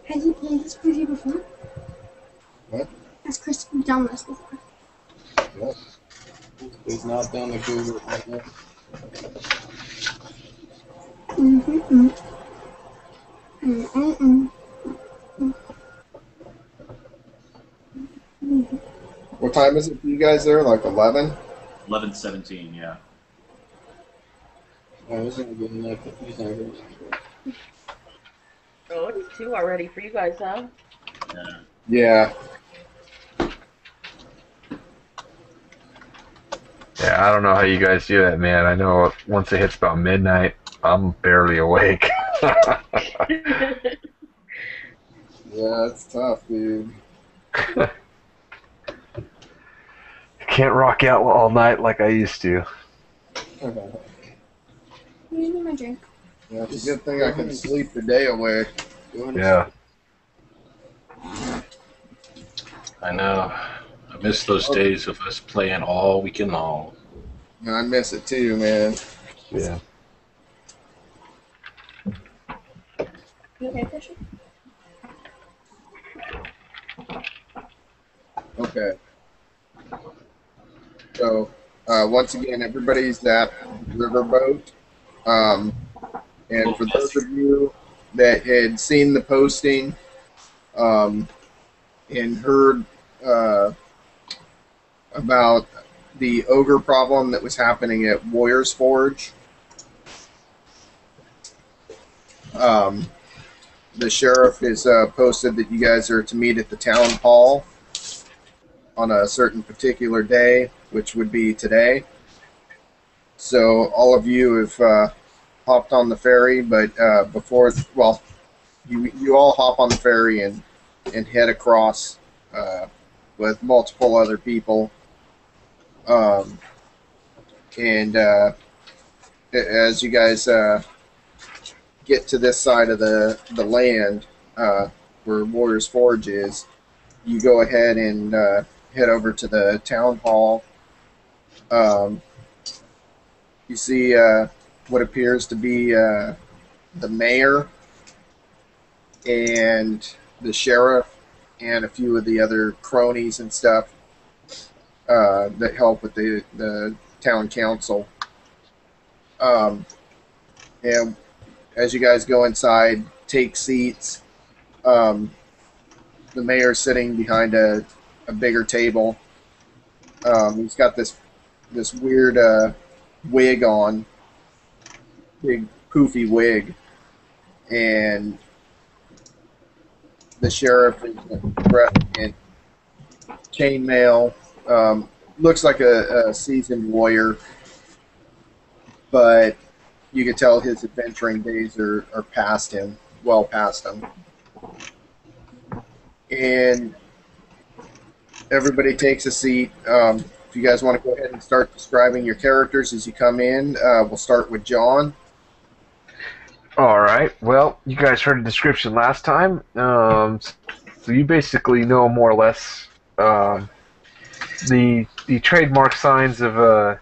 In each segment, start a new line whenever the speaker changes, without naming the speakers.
Has he played this with you before?
What?
Has Chris done this before?
What? He's not done the Google.
Mm-hmm. Mm-mm.
What time is it for you guys there? Like 11?
11:17, yeah.
I was gonna give him like a few seconds.
Oh, it's 2 already for you guys, huh?
Yeah.
Yeah.
Yeah, I don't know how you guys do that, man. I know once it hits about midnight, I'm barely awake.
Yeah, it's tough, dude.
Can't rock out all night like I used to.
You need my drink.
Yeah, it's a good thing I can sleep the day away.
Yeah.
I know. I miss those days of us playing all weekend long.
I miss it too, man.
Yeah.
You okay, Fisher?
Okay. So, once again, everybody's at Riverboat. And for those of you that had seen the posting and heard about the ogre problem that was happening at Warriors Forge, the sheriff has posted that you guys are to meet at the town hall on a certain particular day, which would be today. So all of you have hopped on the ferry, but before, well, you all hop on the ferry and head across with multiple other people. And as you guys get to this side of the land where Warriors Forge is, you go ahead and head over to the town hall. You see what appears to be the mayor and the sheriff and a few of the other cronies and stuff that help with the town council. And as you guys go inside, take seats. The mayor's sitting behind a bigger table. He's got this weird wig on, big poofy wig, and the sheriff is dressed in chainmail. Looks like a seasoned warrior, but you can tell his adventuring days are past him, well past him. And everybody takes a seat. If you guys want to go ahead and start describing your characters as you come in, we'll start with John.
All right. Well, you guys heard a description last time. So you basically know more or less the trademark signs of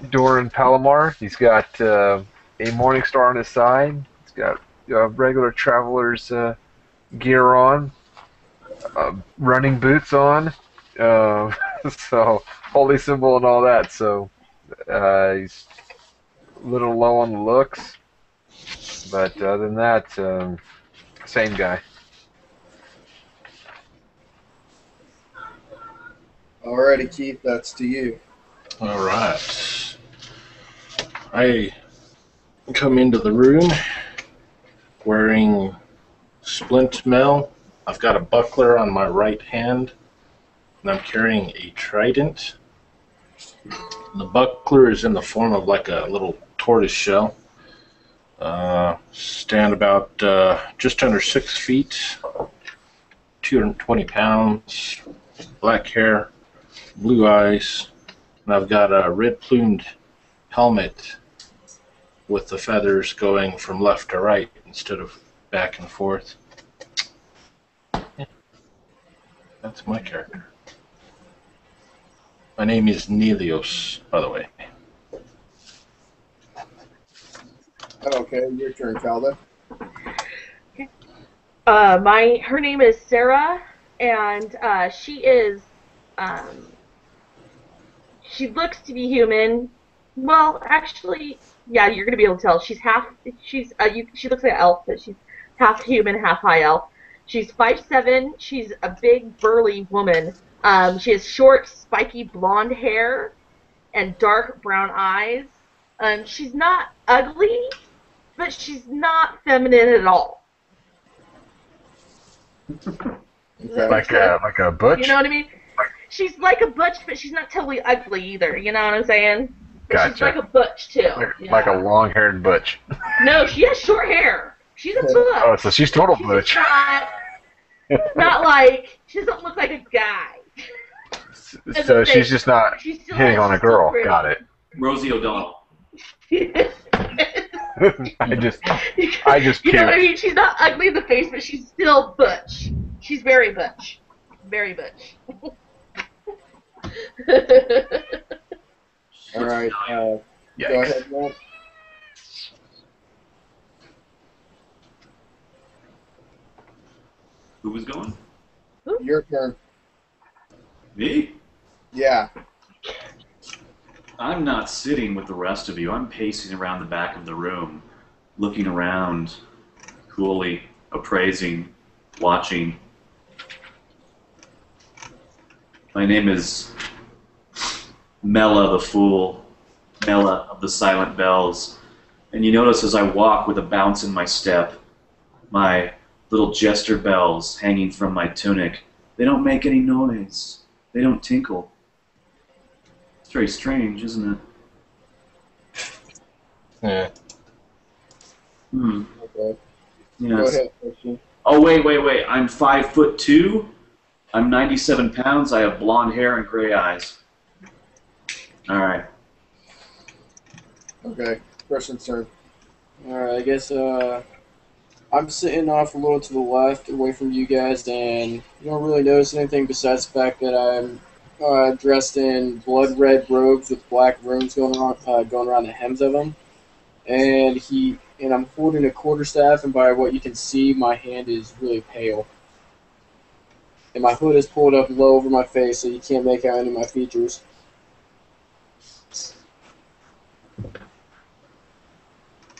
Doran Palomar. He's got a morning star on his side. He's got regular traveler's gear on, running boots on. So holy symbol and all that. So he's a little low on the looks, but other than that, same guy.
Alrighty, Keith, that's to you.
All right. I come into the room wearing splint mail. I've got a buckler on my right hand, and I'm carrying a trident. The buckler is in the form of like a little tortoise shell. Stand about just under 6 feet, 220 pounds, black hair, blue eyes, and I've got a red-plumed helmet with the feathers going from left to right instead of back and forth. Yeah. That's my character. My name is Nelios, by the way.
Okay, your turn, Calda.
Her name is Sarah, and she is um, she looks to be human. Well, actually, yeah, you're gonna be able to tell. She looks like an elf, but she's half human, half high elf. She's 5'7". She's a big, burly woman. She has short, spiky blonde hair and dark brown eyes. She's not ugly, but she's not feminine at all.
Okay.
Like a butch.
You know what I mean? She's like a butch, but she's not totally ugly either. You know what I'm saying? But
Gotcha.
she's like a butch too.
Like a long-haired butch.
No, she has short hair. She's a butch.
Oh, so she's total
She's
butch.
not like she doesn't look like a guy.
So she's just not
She's still
hitting on a
still
girl.
pretty.
Got it.
Rosie O'Donnell.
I just
You know what I
can't.
mean? She's not ugly in the face, but she's still butch. She's very butch. Very butch.
All right. Go
Yikes.
ahead, Matt.
Who was going?
Your turn.
Me?
Yeah.
I'm not sitting with the rest of you. I'm pacing around the back of the room, looking around, coolly, appraising, watching. My name is Mela the Fool, Mela of the Silent Bells. And you notice as I walk with a bounce in my step, my little jester bells hanging from my tunic, they don't make any noise. They don't tinkle. It's very strange, isn't it?
Yeah.
Hmm.
Okay. Go
Yes.
ahead, Christian.
Oh, wait. I'm 5'2". I'm 97 pounds. I have blonde hair and gray eyes. All right.
Okay. Christian's turn.
Alright, I guess I'm sitting off a little to the left, away from you guys, and you don't really notice anything besides the fact that I'm dressed in blood red robes with black runes going around the hems of them, and I'm holding a quarterstaff, and by what you can see, my hand is really pale, and my hood is pulled up low over my face, so you can't make out any of my features.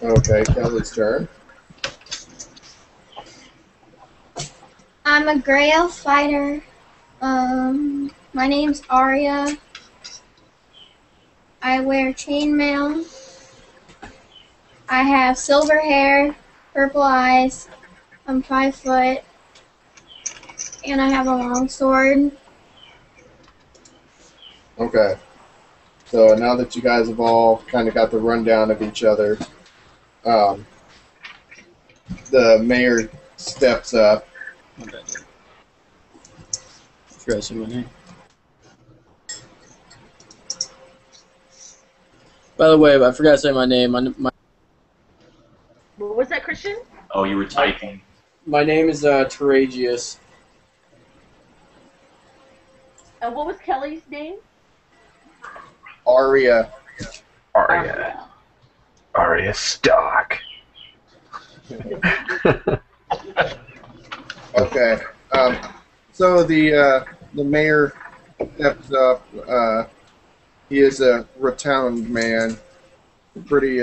Okay, Kelly's turn.
I'm a gray elf fighter. My name's Arya. I wear chainmail. I have silver hair, purple eyes. I'm 5 foot. And I have a long sword.
Okay. So now that you guys have all kind of got the rundown of each other, the mayor steps up.
Forgot to say my name. By the way, I forgot to say my name.
What was that, Christian?
Oh, you were typing.
My name is Taragius.
And what was Kelly's name?
Arya.
Arya Stark.
Okay. So the mayor steps up. He is a rotund man, pretty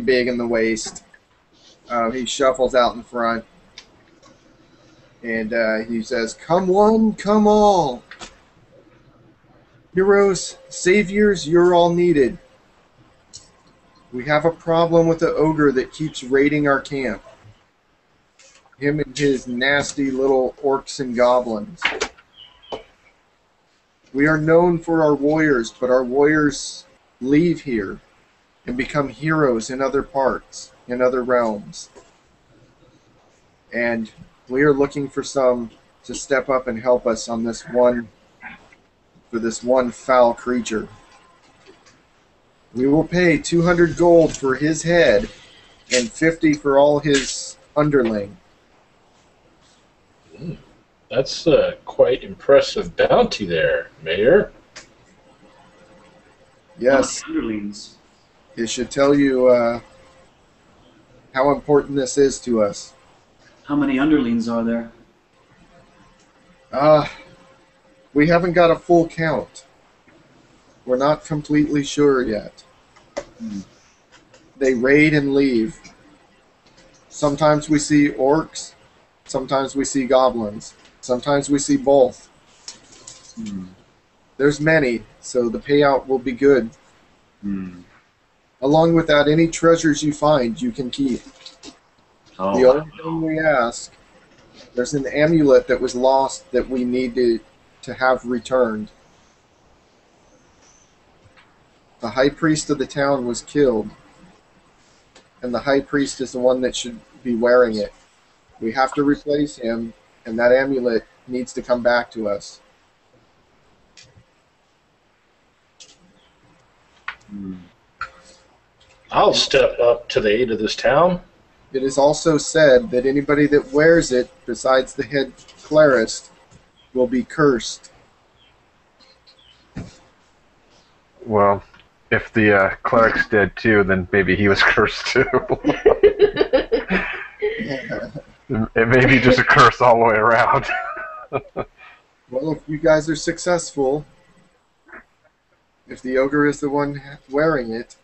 big in the waist. He shuffles out in front, and he says, "Come one, come all. Heroes, saviors, you're all needed. We have a problem with the ogre that keeps raiding our camp. Him and his nasty little orcs and goblins. We are known for our warriors, but our warriors leave here and become heroes in other parts, in other realms. And we are looking for some to step up and help us on this one foul creature. We will pay 200 gold for his head and 50 for all his underling."
That's a quite impressive bounty there, Mayor.
Yes,
Underlings.
it should tell you how important this is to us.
How many underlings are there?
We haven't got a full count. We're not completely sure yet. They raid and leave. Sometimes we see orcs, sometimes we see goblins, sometimes we see both. There's many, so the payout will be good. Along with that, any treasures you find, you can keep.
Oh,
The only thing we ask, there's an amulet that was lost that we need to have returned. The high priest of the town was killed, and the high priest is the one that should be wearing it. We have to replace him, and that amulet needs to come back to us.
I'll step up to the aid of this town.
It is also said that anybody that wears it, besides the head clerist, will be cursed.
Well, if the cleric's dead too, then maybe he was cursed too. It may be just a curse all the way around.
Well, if you guys are successful, if the ogre is the one wearing it,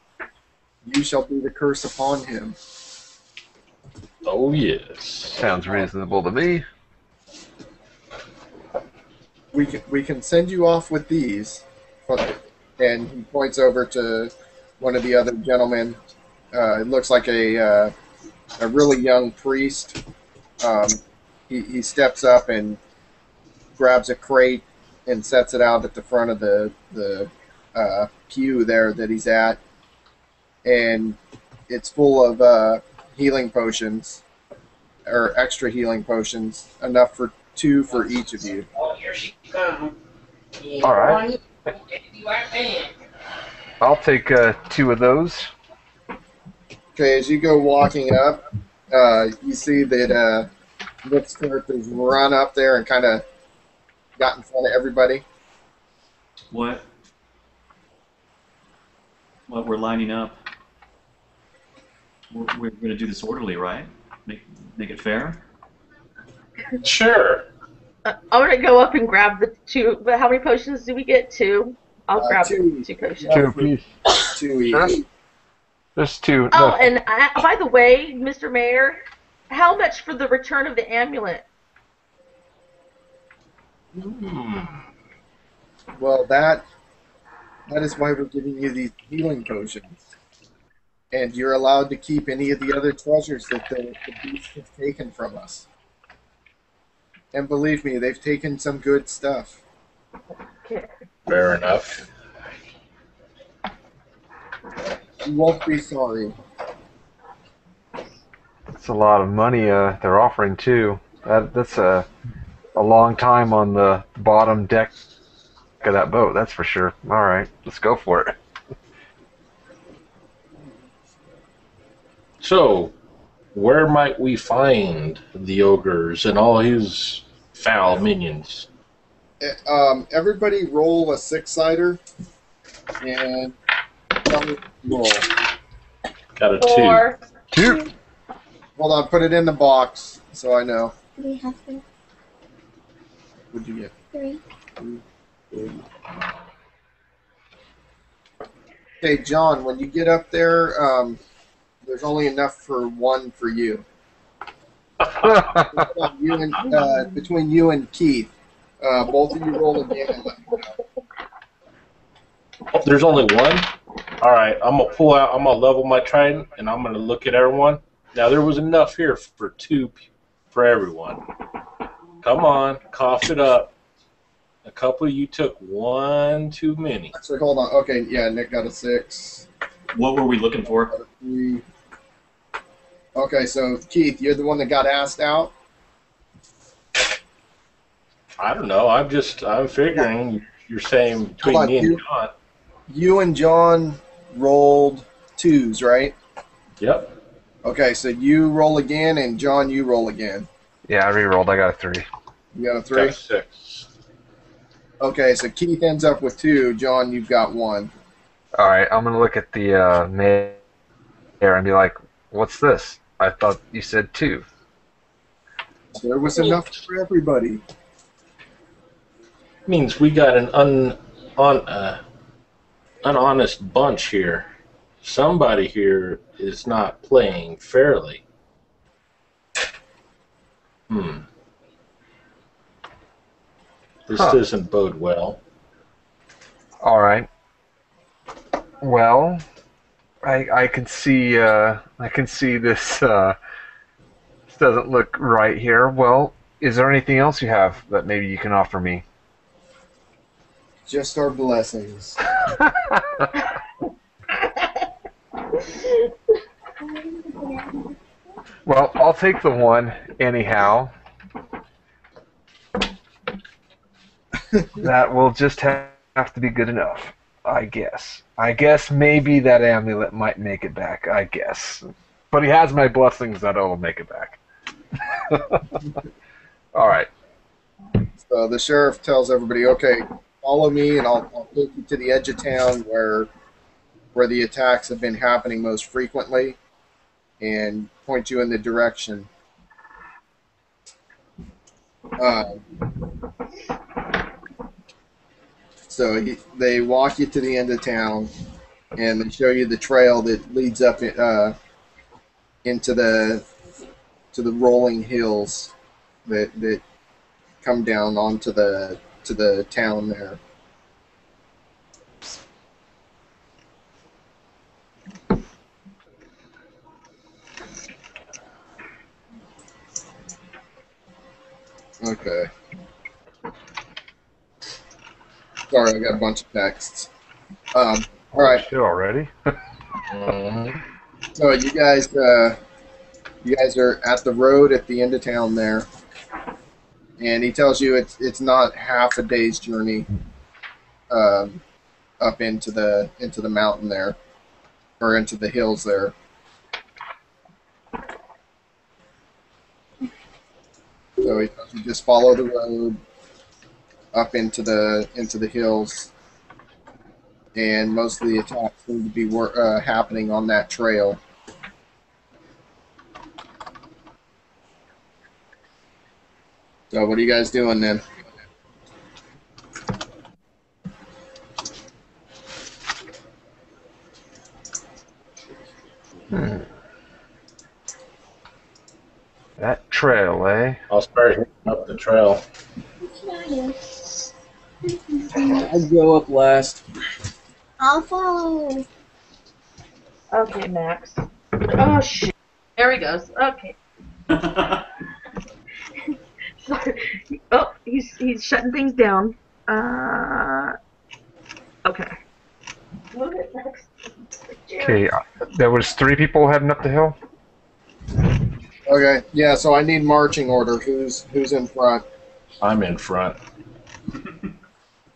you shall be the curse upon him.
Oh, yes.
Sounds reasonable to me.
We can send you off with these. And he points over to one of the other gentlemen. It looks like a really young priest. He steps up and grabs a crate and sets it out at the front of the pew there that he's at. And it's full of healing potions, or extra healing potions, enough for 2 for each of you.
Oh, here she comes.
All right. I'll take 2 of those.
Okay, as you go walking up, you see that Lipskirk has run up there and kind of got in front of everybody.
what? What, we're lining up. We're going to do this orderly, right? Make it fair?
Sure.
I'm gonna go up and grab the 2. But how many potions do we get? 2. I'll grab
2.
2 potions.
2 apiece.
2 each.
Just 2.
Oh,
No.
and by the way, Mr. Mayor, how much for the return of the amulet?
Well, that is why we're giving you these healing potions. And you're allowed to keep any of the other treasures that the beast has taken from us. And believe me, they've taken some good stuff.
Okay.
Fair enough.
You won't be sorry.
That's a lot of money they're offering too. That's a long time on the bottom deck of that boat, that's for sure. All right, let's go for it.
So, where might we find the ogres and all his foul minions?
Everybody roll a 6-sider and tell me roll.
Got a
4.
2.
Hold on, put it in the box so I know.
Do we have to?
What'd you get?
3.
Okay, John, when you get up there, there's only enough for 1 for you. Between you and Keith. Both of you roll again and let me know.
Oh, there's only 1? Alright, I'm going to pull out, I'm going to level my trident, and I'm going to look at everyone. Now, there was enough here for 2 for everyone. Come on, cough it up. A couple of you took 1 too many.
So hold on. Okay, yeah, Nick got a 6.
What were we looking for?
3. Okay, so Keith, you're the one that got asked out?
I don't know. I'm figuring you're saying between
Hold on,
me and John.
You and John rolled 2s, right?
Yep.
Okay, so you roll again, and John, you roll again.
Yeah, I re-rolled. I got a 3.
You got a
Got
3?
a 6.
Okay, so Keith ends up with 2. John, you've got 1.
All right, I'm gonna look at the mayor and be like, "What's this? I thought you said 2."
There was enough for everybody.
Means we got an unhonest bunch here. Somebody here is not playing fairly. This doesn't bode well.
All right. Well, I can see this. This doesn't look right here. Well, is there anything else you have that maybe you can offer me?
Just our blessings.
Well, I'll take the one anyhow. That will just have to be good enough, I guess. I guess maybe that amulet might make it back, I guess. But he has my blessings that it'll make it back. All right.
So the sheriff tells everybody, okay, follow me and I'll take you to the edge of town where the attacks have been happening most frequently and point you in the direction. So they walk you to the end of town and they show you the trail that leads up into the rolling hills that come down onto the town there. Okay. Sorry, I got a bunch of texts. All right.
Shit already.
So you guys are at the road at the end of town there, and he tells you it's not half a day's journey up into the mountain there, or into the hills there. So he tells you just follow the road up into the hills, and most of the attacks seem to be happening on that trail. So what are you guys doing then?
That trail, eh?
I'll start hitting up the trail.
I'll go up last.
I'll follow.
Okay, Max. Oh, shit. There he goes. Okay. Sorry. Oh, he's shutting things down. Okay. Move it, Max.
Okay, there was 3 people heading up the hill.
Okay, yeah. So I need marching order. Who's in front?
I'm in front.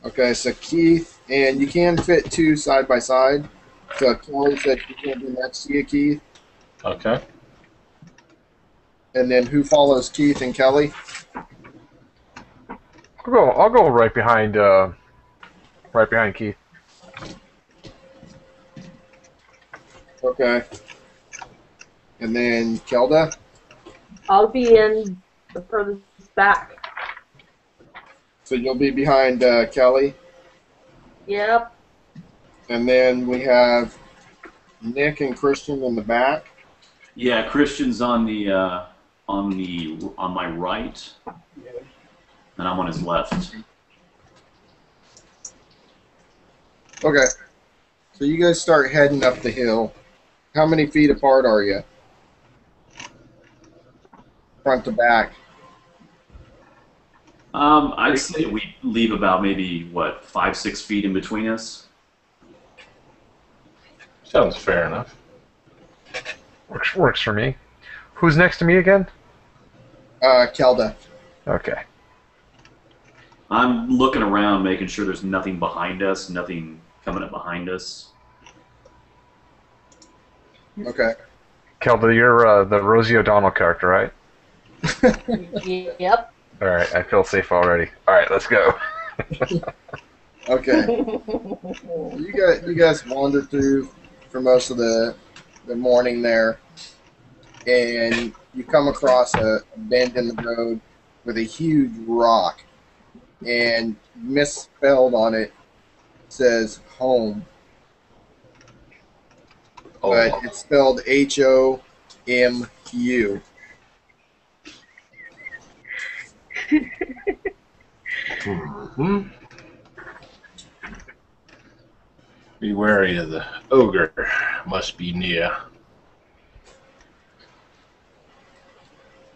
Okay, so Keith, and you can fit 2 side by side. So Kelly said she can be next to you, Keith.
Okay.
And then who follows Keith and Kelly?
I'll go right behind Keith.
Okay. And then Kelda?
I'll be in the furthest back.
So you'll be behind Kelly.
Yep.
And then we have Nick and Christian in the back.
Yeah, Christian's on my right, and I'm on his left.
Okay. So you guys start heading up the hill. How many feet apart are you? Front to back.
I'd say we leave about maybe 5-6 feet in between us.
Sounds fair enough.
Works for me. Who's next to me again?
Kelda.
Okay.
I'm looking around, making sure there's nothing behind us, nothing coming up behind us.
Okay.
Kelda, you're the Rosie O'Donnell character, right?
Yep.
All right, I feel safe already. All right, let's go.
Okay. You guys wander through for most of the morning there, and you come across a bend in the road with a huge rock, and misspelled on it says home, but
Oh,
it's spelled HOMU.
hmm. Be wary of the ogre. Must be near.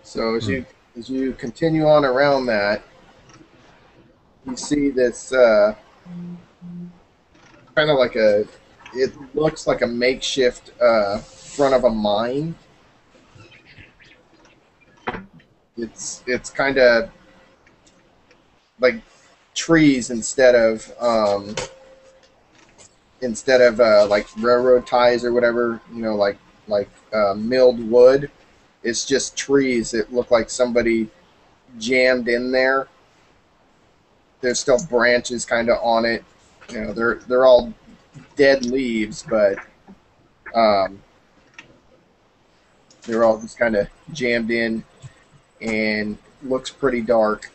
So as you continue on around that, you see this kind of like it looks like a makeshift front of a mine. It's kind of like trees instead of like railroad ties or whatever, like milled wood. It's just trees that look like somebody jammed in there. There's still branches kind of on it. They're all dead leaves, but they're all just kind of jammed in, and looks pretty dark.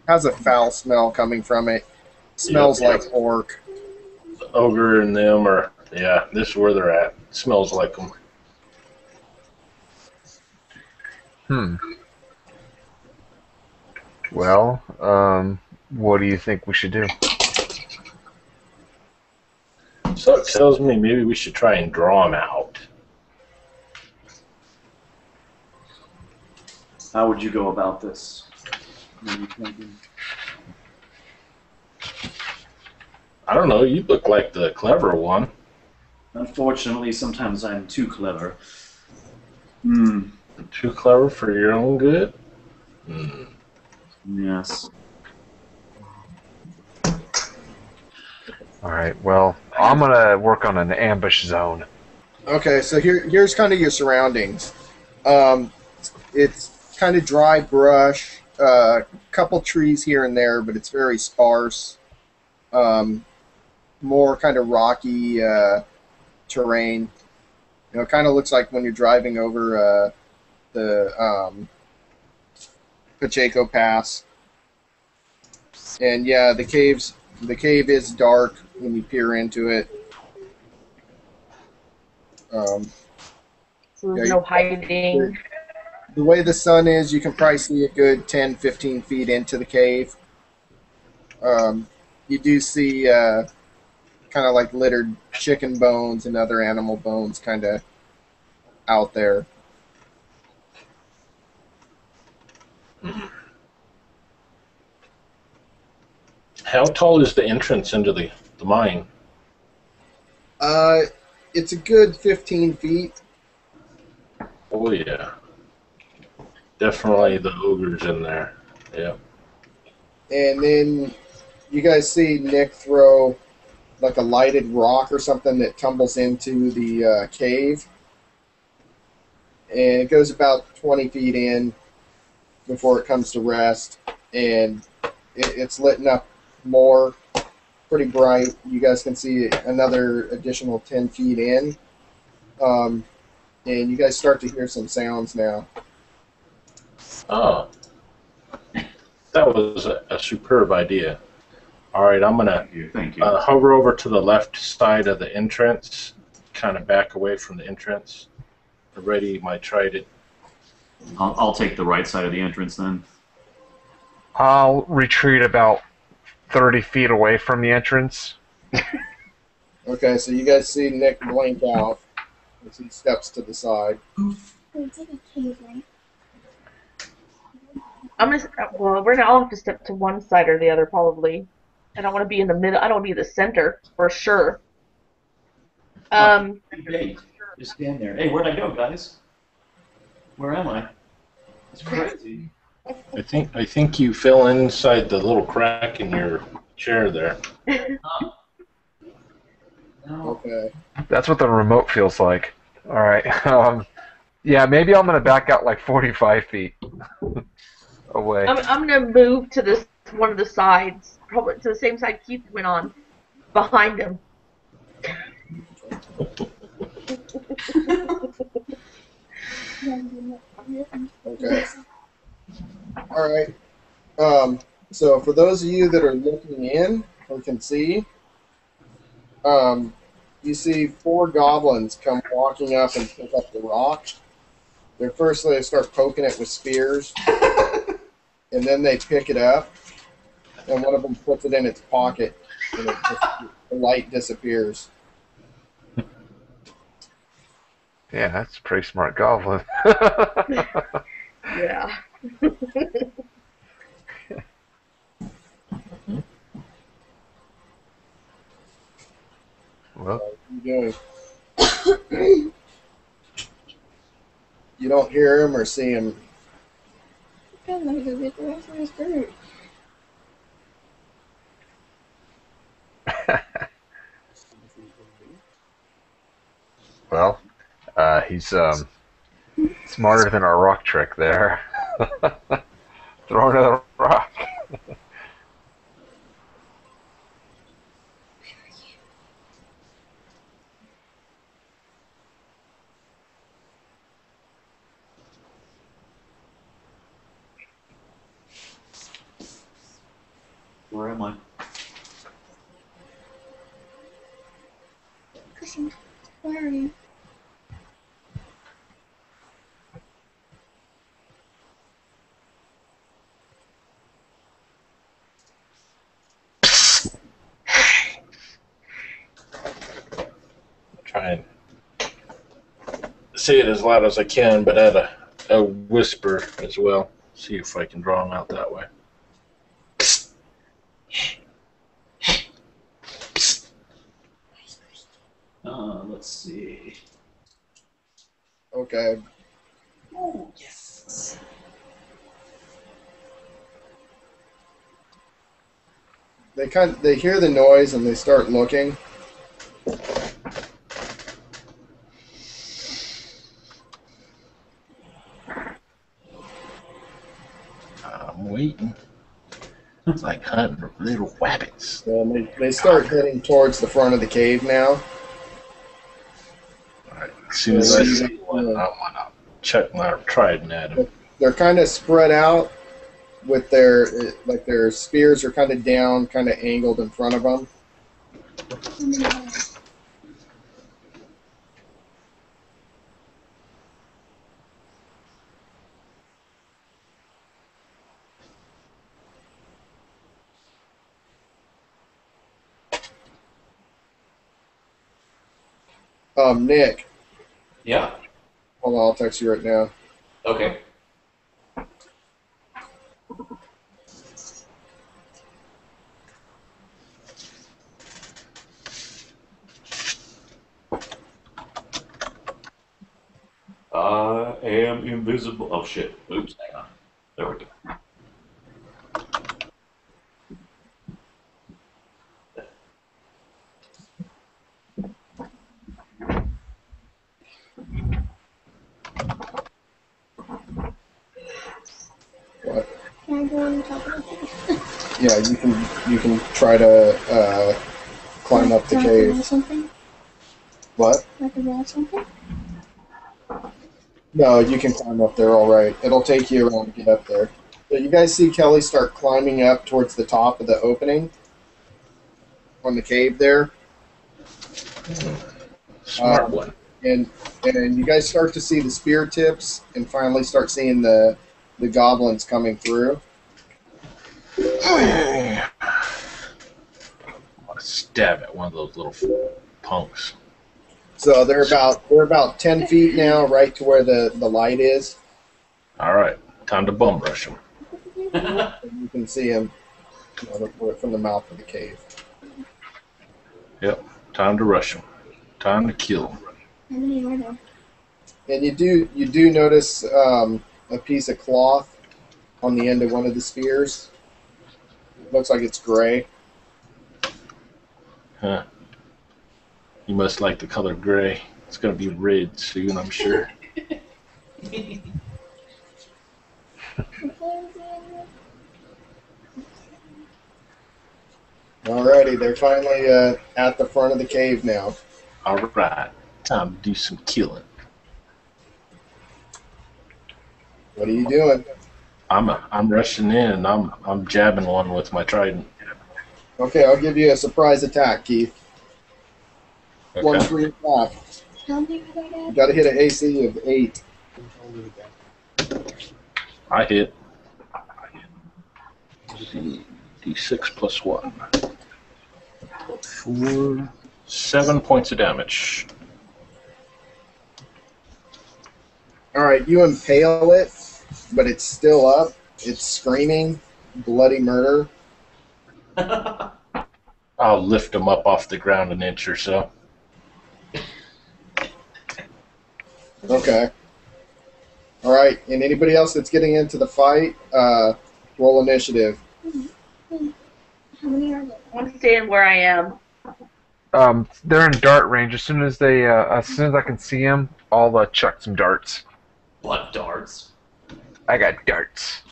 Has a foul smell coming from it. Smells like orc.
The ogre and them are, yeah, this is where they're at. Smells like them.
Well, what do you think we should do?
So it tells me maybe we should try and draw them out.
How would you go about this?
I don't know, you look like the clever one.
Unfortunately, sometimes I'm too clever.
Too clever for your own good?
Yes.
All right. Well, I'm gonna work on an ambush zone.
Okay, so here's kind of your surroundings. It's kind of dry brush, couple trees here and there, but it's very sparse. More kind of rocky terrain. It kind of looks like when you're driving over the Pacheco Pass. And yeah, the cave is dark when you peer into it.
So there's no hiding.
The way the sun is, you can probably see a good 10, 15 feet into the cave. You do see kind of like littered chicken bones and other animal bones kind of out there.
How tall is the entrance into the mine?
It's a good 15 feet.
Oh, yeah. Definitely the ogre's in there. Yep.
And then you guys see Nick throw like a lighted rock or something that tumbles into the cave. And it goes about 20 feet in before it comes to rest. And it's lit up more, pretty bright. You guys can see another additional 10 feet in. And you guys start to hear some sounds now.
Oh. That was a superb idea. All right, I'm going to
Thank you.
hover over to the left side of the entrance, kind of back away from the entrance. Ready my trident.
I'll take the right side of the entrance then.
I'll retreat about 30 feet away from the entrance.
Okay, so you guys see Nick blink out as he steps to the side.
It's like a cave, right?
We're gonna all have to step to one side or the other probably. I don't want to be in the middle. I don't want to be the center for sure.
Hey, just stand there. Hey, where'd I go, guys? Where am I? It's crazy.
I think you fell inside the little crack in your chair there.
No.
Okay.
That's what the remote feels like. All right. Yeah, maybe I'm gonna back out like 45 feet away.
I'm gonna move to this one of the sides, probably to the same side Keith went on, behind him.
Okay. All right. So for those of you that are looking in or can see, um, you see 4 goblins come walking up and pick up the rock. Firstly, they start poking it with spears, and then they pick it up, and one of them puts it in its pocket, and the light disappears.
Yeah, that's a pretty smart goblin.
Yeah.
Well,
What are you doing? You don't hear him or see him.
Let me go get the rest of this fruit.
well, he's smarter than our rock trick there. Throw another rock.
Where am I?
Cushing, where are you?
Try and say it as loud as I can, but at a whisper as well. See if I can draw them out that way.
Let's see.
Okay.
Oh, yes.
They hear the noise and they start looking.
I'm waiting. It's like hunting little rabbits.
And they start heading towards the front of the cave now.
All right. As soon as I see one, I'm gonna chuck my trident at him.
They're kind of spread out with their spears are kind of down, kind of angled in front of them. Nick,
Yeah.
hold on, I'll text you right now.
Okay. I am invisible. Oh shit. Oops, hang on. There we go.
What?
Can I go on top of the cave?
Yeah, you can try to climb up the
Can I roll
cave.
something?
What?
I can roll something?
No, you can climb up there all right. It'll take you around to get up there. So you guys see Kelly start climbing up towards the top of the opening on the cave there.
Smart one.
And you guys start to see the spear tips and finally start seeing the goblins coming through.
I'm gonna stab at one of those little punks.
So they're about 10 feet now, right to where the light is.
All right, time to bum rush them.
You can see them from the mouth of the cave.
Yep, time to rush them. Time to kill them.
How many are there?
And you do notice a piece of cloth on the end of one of the spears. It looks like it's gray.
Huh. You must like the color gray. It's gonna be red soon, I'm sure.
Alrighty, they're finally at the front of the cave now.
All right, time to do some killing.
What are you doing?
I'm rushing in. I'm jabbing one with my trident.
Okay, I'll give you a surprise attack, Keith. One
Okay.
free attack.
How many are there,
You
Dad?
got to hit an AC of 8.
I hit. D6 plus 1. 4, 7 points of damage.
All right, you impale it, but it's still up. It's screaming bloody murder.
I'll lift him up off the ground an inch or so.
Okay. All right, and anybody else that's getting into the fight, roll initiative.
How many are there?
I'm staying where I am.
They're in dart range. As soon as I can see them, I'll chuck some darts.
Blood darts.
I got darts.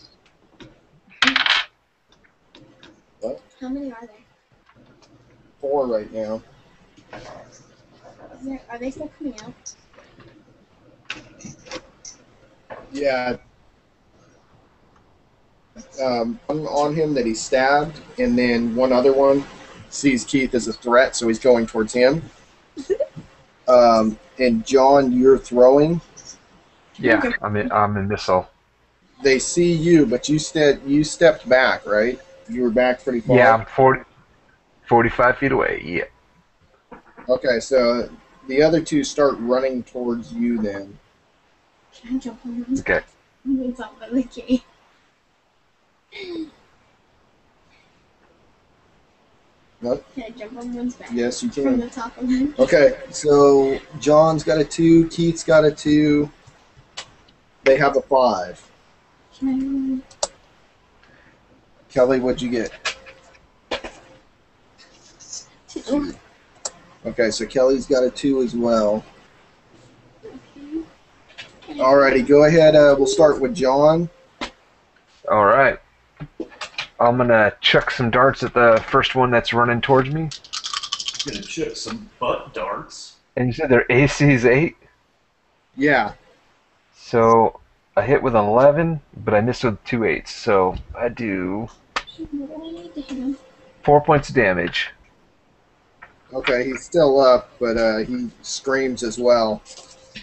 How many are there?
4 right now.
Are they still coming out?
Yeah. One on him that he stabbed, and then one other one sees Keith as a threat, so he's going towards him. And John, you're throwing.
Yeah, I'm in missile.
They see you, but you stepped back, right? You were back pretty far.
Yeah, I'm 45 feet away. Yeah.
Okay, so the other two start running towards you then.
Can I jump on them?
Okay.
It's all really key.
What?
Can I jump on one's back?
Yes, you
From
can.
the top of them.
Okay, so John's got a 2, Keith's got a 2. They have a 5.
Can
Kelly, what'd you get?
I 2?
Okay, so Kelly's got a 2 as well. Alrighty, go ahead. We'll start with John.
All right. I'm gonna chuck some darts at the first one that's running towards me.
Gonna chuck some butt darts.
And you said their AC is 8,
Yeah.
so I hit with an 11, but I missed with 2 8s. So I do
What do I need to hit him?
4 points of damage.
Okay, he's still up, but he screams as well.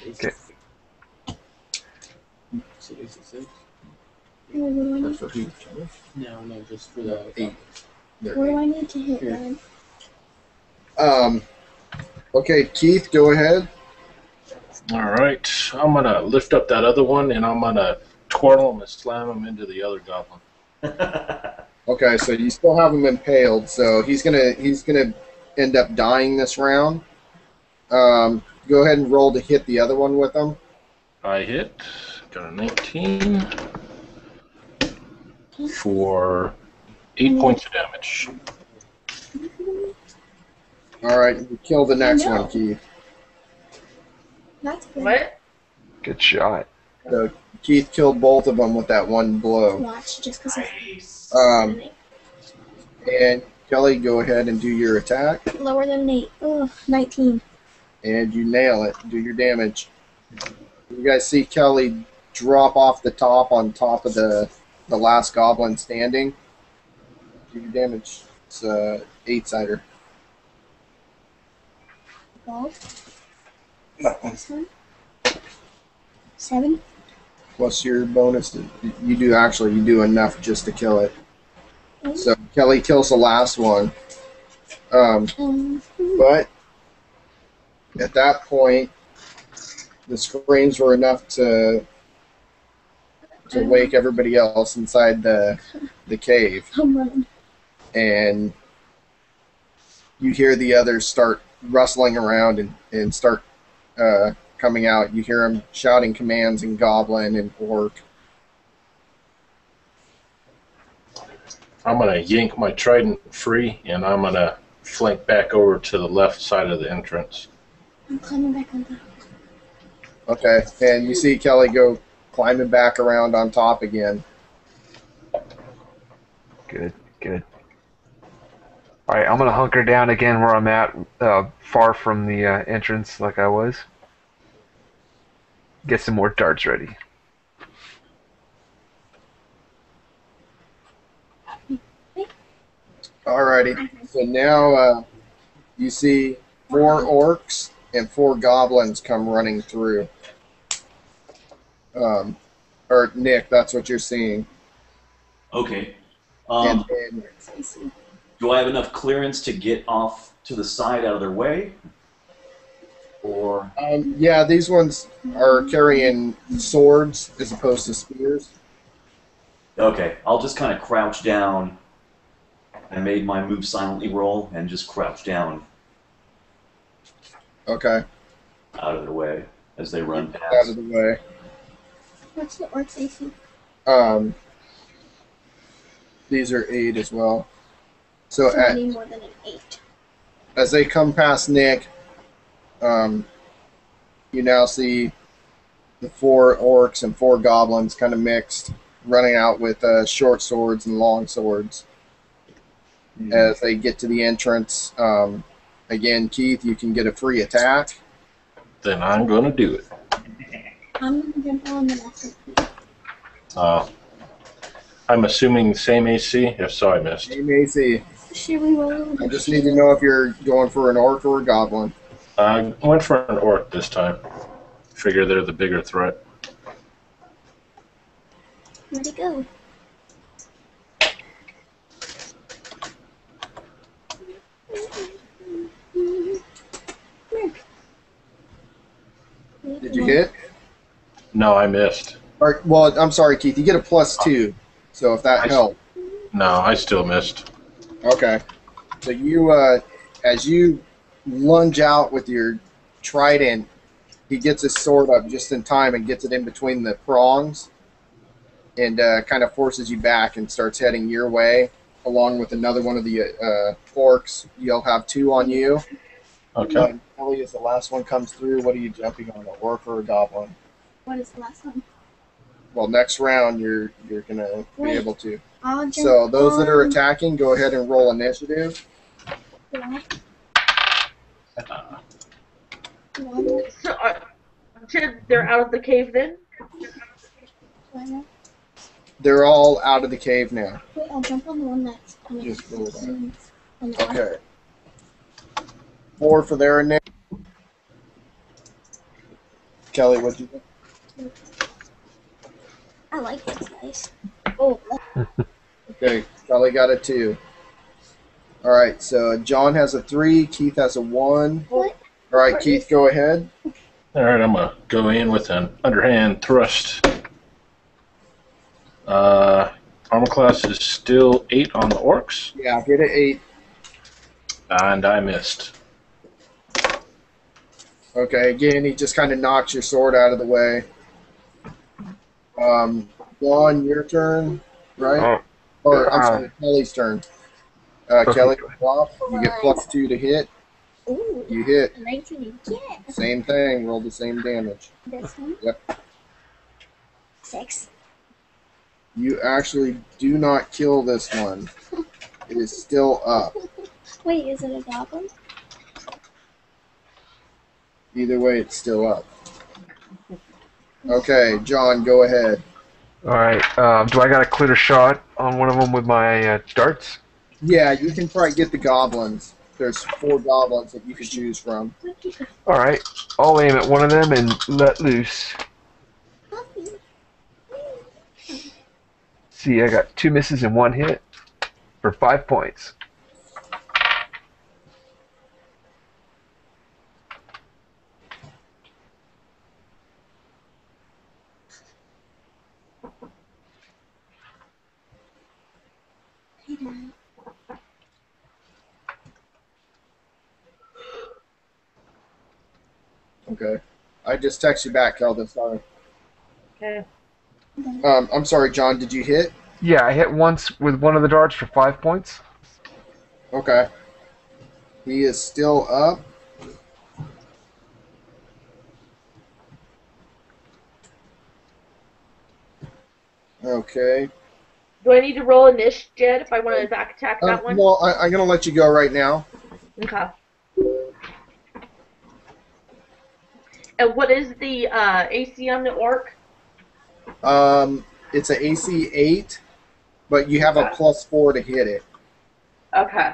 Okay.
So is it 6?
What do I need?
That's for who?
No, just for the
8.
What do I need to hit,
Here.
Dad?
Okay, Keith, go ahead.
All right. I'm going to lift up that other one, and I'm going to twirl him and slam him into the other goblin.
Okay, so you still have him impaled, so he's gonna end up dying this round. Go ahead and roll to hit the other one with him.
I hit. Got a 19 for 8 points of damage.
All right, you kill the next
No.
one, Keith.
That's good.
What?
Good shot.
So Keith killed both of them with that one blow.
Watch, just because
Nice.
And Kelly, go ahead and do your attack,
lower than an 8. Ugh, 19.
and you nail it. Do your damage. You guys see Kelly drop off the top on top of the last goblin standing. Do your damage. It's 8-sider.
12.
That one.
This one. 7.
Plus your bonus. You do enough just to kill it. So Kelly kills the last one. But at that point, the screams were enough to wake everybody else inside the cave,
I'm running.
and you hear the others start rustling around and start coming out. You hear them shouting commands in Goblin and Orc.
I'm going to yank my trident free, and I'm going to flank back over to the left side of the entrance.
I'm climbing back on top.
Okay, and you see Kelly go climbing back around on top again.
Good, good. All right, I'm gonna hunker down again where I'm at, far from the entrance, like I was. Get some more darts ready.
Alrighty. So now you see 4 orcs and 4 goblins come running through. Or Nick, that's what you're seeing.
Okay.
And then
Do I have enough clearance to get off to the side out of their way? Or
yeah, these ones are carrying swords as opposed to spears.
okay, I'll just kind of crouch down. I made my move silently roll and just crouch down
Okay,
out of their way as they run
out
past.
of the way.
What's the orc's AC?
These are 8 as well. So
So I need more than an 8.
as they come past Nick, you now see the 4 orcs and 4 goblins kind of mixed, running out with short swords and long swords. As they get to the entrance, again, Keith, you can get a free attack.
Then I'm going to do it.
I'm going to jump on the left.
I'm assuming the same AC? If so, I missed.
Hey, Macy,
Should we roll?
I just need to know if you're going for an orc or a goblin.
I went for an orc this time. Figure they're the bigger threat.
Where'd it go?
Did you hit?
No, I missed.
Or, well, I'm sorry, Keith. You get a +2, so if that helps.
No, I still missed.
Okay. So you, as you lunge out with your trident, he gets his sword up just in time and gets it in between the prongs and kind of forces you back and starts heading your way, along with another one of the orcs. You'll have 2 on you.
Okay.
Kelly, as the last one comes through, what are you jumping on, an orc or a goblin?
What is the last one?
Well, next round you're gonna be able to.
I'll jump
So those that are
on-
attacking, go ahead and roll initiative.
Yeah.
So, they're out of the cave then?
They're all out of the cave now.
Wait, I'll jump on the one that's on the
Just roll that.
on the left.
Okay. 4 for their initiative. Kelly, what'd you think?
I like this dice. Oh,
Okay, Kelly got a 2. All right, so John has a 3, Keith has a 1.
what?
All right, Keith, go ahead.
All right, I'm going to go in with an underhand thrust. Armor class is still 8 on the orcs,
Yeah, hit an 8.
and I missed.
Okay, again, he just kind of knocks your sword out of the way. Juan, your turn, right? Or, I'm sorry, Kelly's turn. Kelly, you get +2 to hit.
Ooh,
You hit.
a 19 again.
Same thing, roll the same damage.
This one?
Yep.
6.
You actually do not kill this one. It is still up.
Wait, is it a goblin?
Either way, it's still up. Okay, John, go ahead.
Alright, do I got a clear shot on one of them with my darts?
Yeah, you can probably get the goblins. There's 4 goblins that you can choose from.
Alright, I'll aim at one of them and let loose. See, I got 2 misses and 1 hit for 5 points.
Okay. I just text you back, Kelvin. Sorry.
Okay.
I'm sorry, John. Did you hit?
Yeah, I hit once with one of the darts for 5 points.
Okay. He is still up. Okay.
Do I need to roll initiative if I want to back attack that one?
Well, I'm going to let you go right now.
Okay. And what is the AC on the orc?
It's an AC 8, but you have a +4 to hit it.
Okay.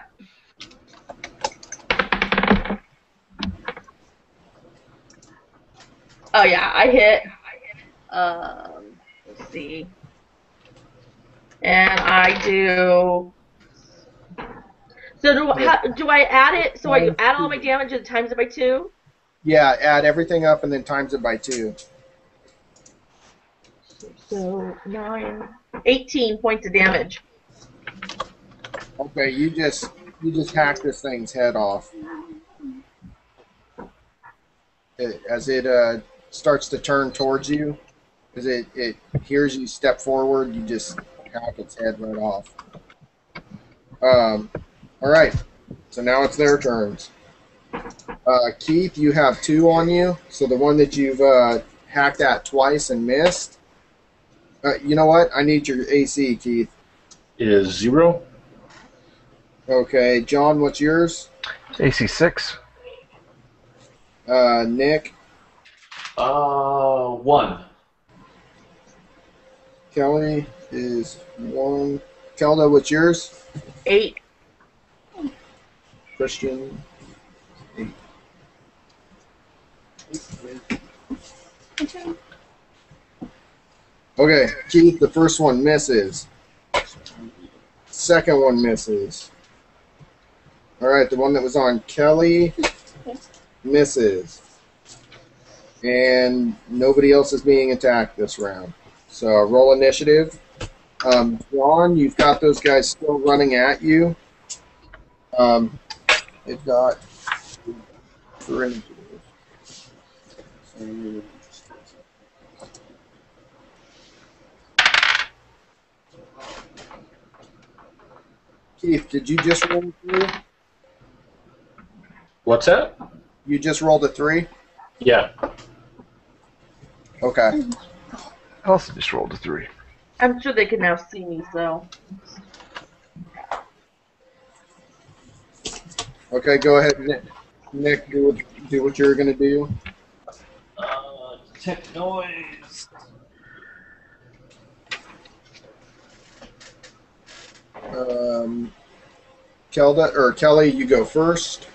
Oh yeah, I hit. Let's see. And I do. So do I add it? So I add all my damage and times it by 2?
Yeah, add everything up and then times it by 2.
So 18 points of damage.
Okay, you just hack this thing's head off. As it starts to turn towards you, as it hears you step forward, you just hack its head right off. All right, so now it's their turns. Keith, you have 2 on you, so the one that you've hacked at twice and missed. You know what? I need your AC, Keith.
Is 0.
Okay, John, what's yours?
AC 6.
Nick,
1.
Kelly is 1. Kelda, what's yours?
8.
Christian, 8. Okay, Keith, the first one misses. Second one misses. All right, the one that was on Kelly misses. And nobody else is being attacked this round. So roll initiative. John, you've got those guys still running at you. They've got for initiative. Keith, did you just roll a 3?
What's that?
You just rolled a 3?
Yeah.
Okay.
I also just rolled a 3.
I'm sure they can now see me, so.
Okay, go ahead, Nick. Do what you're gonna do.
Detect noise.
Kelly, you go first.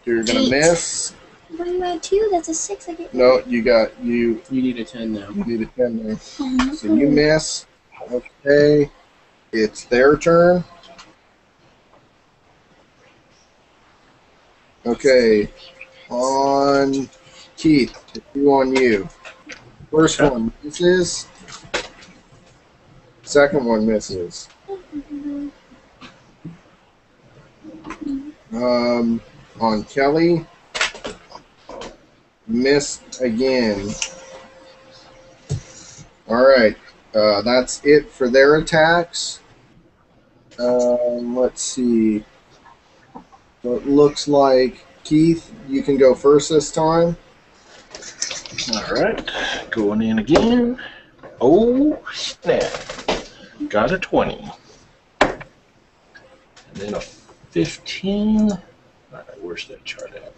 You're gonna miss.
But you had 2, that's a 6 I get.
No, you
You need a 10 now.
need a 10 there. So you miss. Okay, it's their turn. Okay, on Keith, 2 on you. First one misses. Second one misses. On Kelly, missed again. All right, that's it for their attacks. Let's see. So it looks like Keith, you can go first this time.
All right. Going in again. Oh, snap. Got a 20. And then a 15. All right, where's that chart at?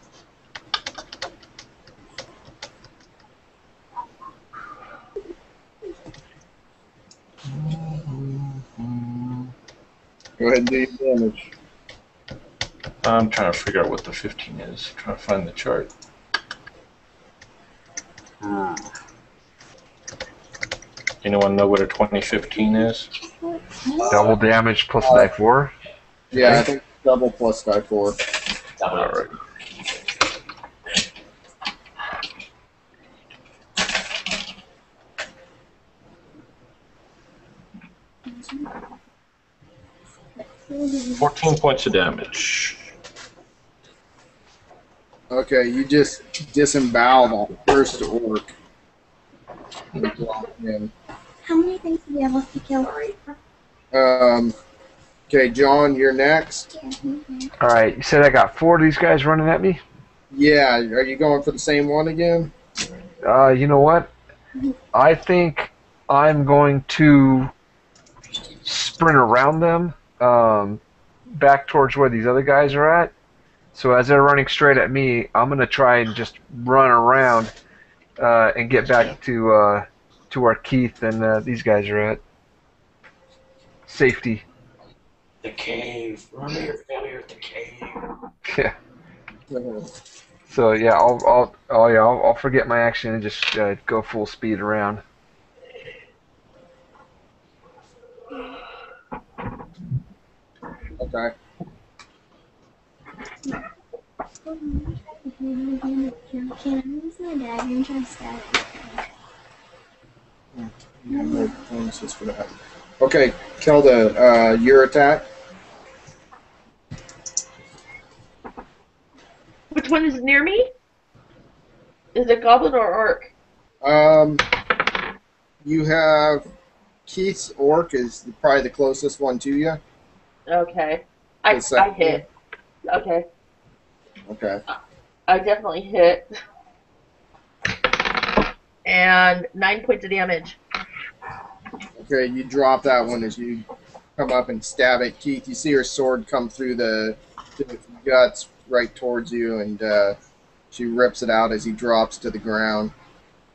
Go ahead and do your damage.
I'm trying to figure out what the 15 is. Trying to find the chart. Anyone know what a 2015 is?
Double damage plus die 4.
Yeah, I think double plus die 4.
All right. Fourteen points of damage.
Okay, you just disembowel that first orc.
How many things do we have left to kill?
Okay, John, you're next.
All right, you said I got 4 of these guys running at me?
Yeah, are you going for the same one again?
You know what? I think I'm going to sprint around them, back towards where these other guys are at. So as they're running straight at me, I'm going to try and just run around and get back to to where Keith and these guys are at. Safety.
The cave. Remember your failure at the cave.
Yeah. So yeah, I'll forget my action and just go full speed around.
Okay. No bonuses for that. Okay, Kelda, your attack.
Which one is near me? Is it goblin or orc?
You have Keith's orc is probably the closest one to you.
Okay.
The
I
second
hit. Okay.
Okay.
I definitely hit. And 9 points of damage.
Okay, you drop that one as you come up and stab at Keith. You see her sword come through the guts right towards you, and she rips it out as he drops to the ground.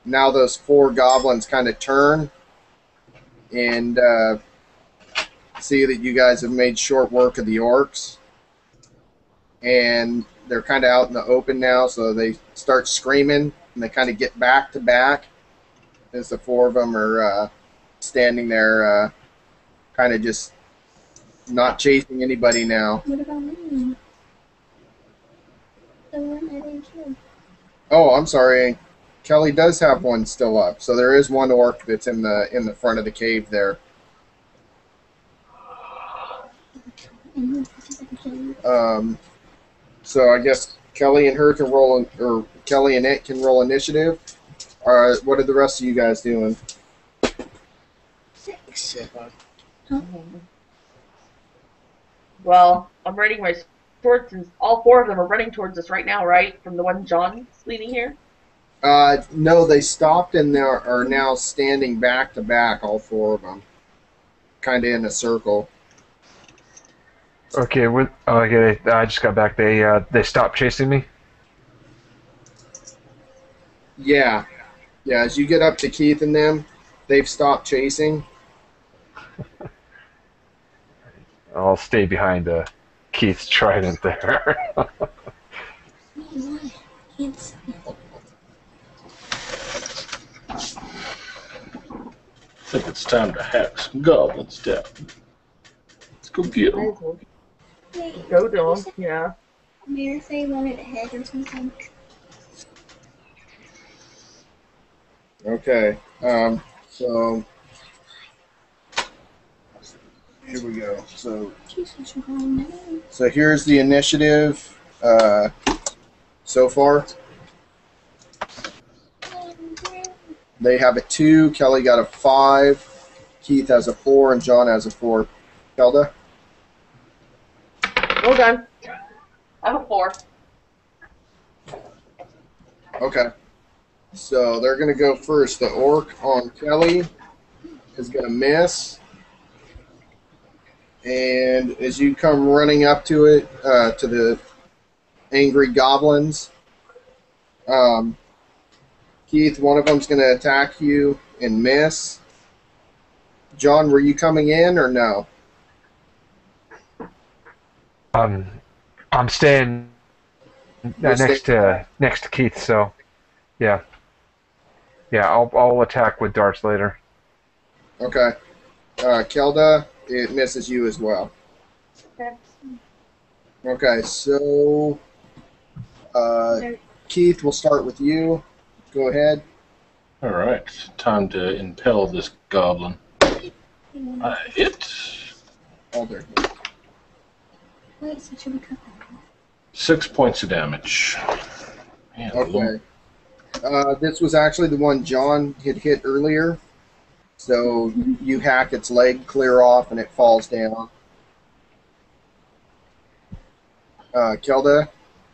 Now those 4 goblins kind of turn and see that you guys have made short work of the orcs. And they're kind of out in the open now, so they start screaming, and they kind of get back to back as the 4 of them are standing there, kind of just not chasing anybody now.
What about me? The one I didn't kill.
Oh, I'm sorry. Kelly does have one still up, so there is one orc that's in the front of the cave there. So I guess Kelly and her can roll, or Kelly and it can roll initiative. What are the rest of you guys doing?
6.
Well, I'm readying my sword since all 4 of them are running towards us right now, right? From the one John's leading here?
No, they stopped and they are now standing back to back, all 4 of them. Kind of in a circle.
Okay, okay. I just got back. They stopped chasing me.
Yeah. Yeah, as you get up to Keith and them, they've stopped chasing.
I'll stay behind Keith's trident there.
It's
I think it's time to hack some goblins down. Let's go get them.
Go dog, yeah.
Mayor say wanted a head or something.
Okay. So here we go. So here's the initiative so far. They have a 2. Kelly got a 5. Keith has a 4, and John has a 4. Kelda?
Well done. I have a 4.
Okay. So they're going to go first. The orc on Kelly is going to miss. And as you come running up to it, to the angry goblins, Keith, one of them's going to attack you and miss. John, were you coming in or no?
I'm staying next to Keith. So, yeah. I'll attack with darts later.
Okay. Kelda, it misses you as well.
Okay.
Okay, so Keith, we'll start with you. Go ahead.
All right, time to impel this goblin. I hit.
Oh, there.
Wait, so should we cut that?
6 points of damage. Man,
Okay. This was actually the one John had hit earlier. So you hack its leg clear off and it falls down. Kelda?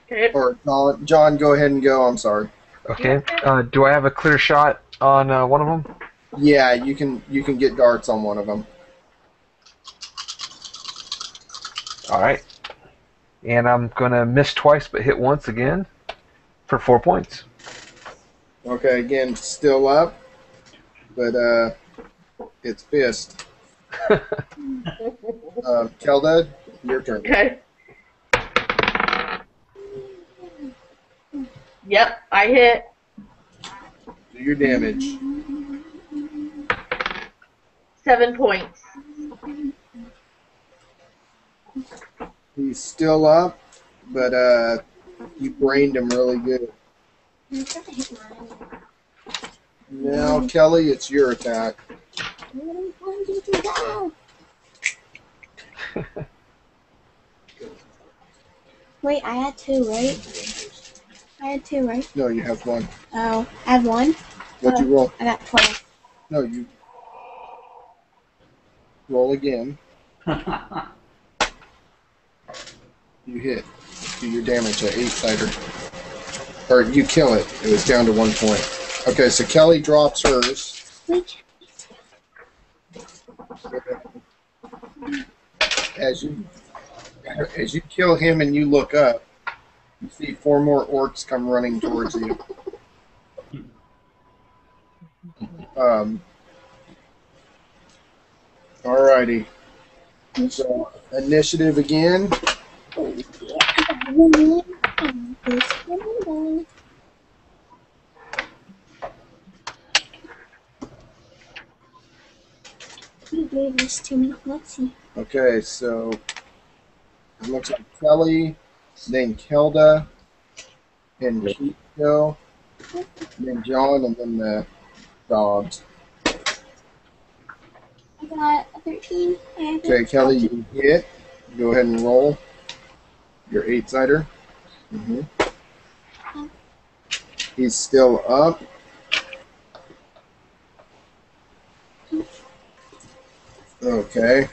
Okay.
Or John, go ahead and go. I'm sorry.
Okay. Do I have a clear shot on one of them?
Yeah, you can get darts on one of them.
All right. And I'm gonna miss twice, but hit once again for 4 points.
Okay, again, still up. but it's fist. Kelda, your turn.
Okay. Yep, I hit.
Do your damage.
7 points.
He's still up, but you brained him really good. Now, Kelly, it's your attack.
Wait, I had 2, right? I had 2, right?
No, you have 1.
Oh, I had 1?
What'd you roll?
I got 12.
No, you roll again. You hit. Do your damage at 8-sider. Or you kill it. It was down to 1 point. Okay, so Kelly drops hers. As you kill him and you look up, you see 4 more orcs come running towards you. Alrighty. So initiative again.
You gave this to me. Let's see.
Okay, so it looks like Kelly, then Kelda, and Keith go, and then John, and then the dogs.
I got a 13.
Okay, Kelly, you hit. Go ahead and roll your 8-sider. He's still up. Okay.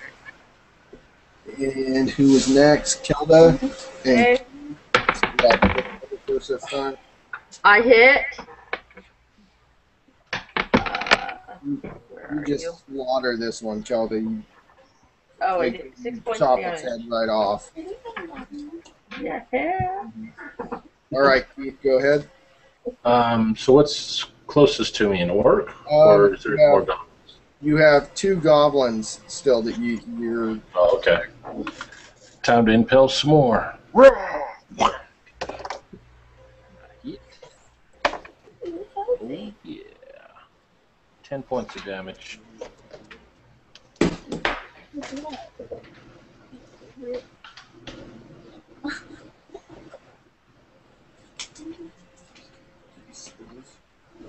And who is next? Kelda.
Okay.
First this time.
I hit.
You just slaughter this one, Kelda. You
Oh, I did 6 points
chop
damage.
its head right off.
Yeah.
All right, Keith, go ahead.
So what's closest to me, an orc, or is there more goblins?
You have 2 goblins still that you're.
Oh, okay. Time to impale some more. Oh, yeah. 10 points of damage.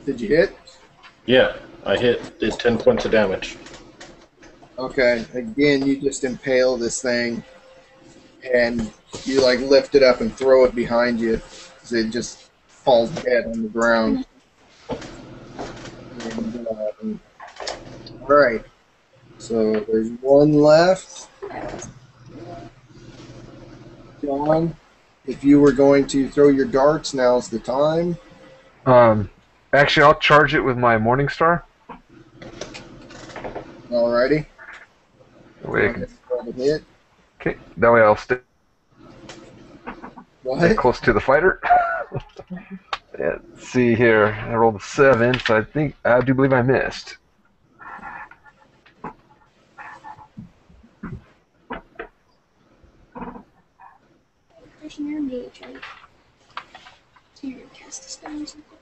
Did you hit?
Yeah, I hit. Did 10 points of damage.
Okay. Again, you just impale this thing, and you like lift it up and throw it behind you, so it just falls dead on the ground. And, all right. So there's 1 left. John, if you were going to throw your darts, now's the time.
Actually, I'll charge it with my Morning Star.
Alrighty.
That way I can,
Roll the hit.
okay, that way I'll stay
What?
close to the fighter. Yeah, let's see here. I rolled a 7, so I do believe I missed.
There's no mage, right? So you're gonna cast a spell or something?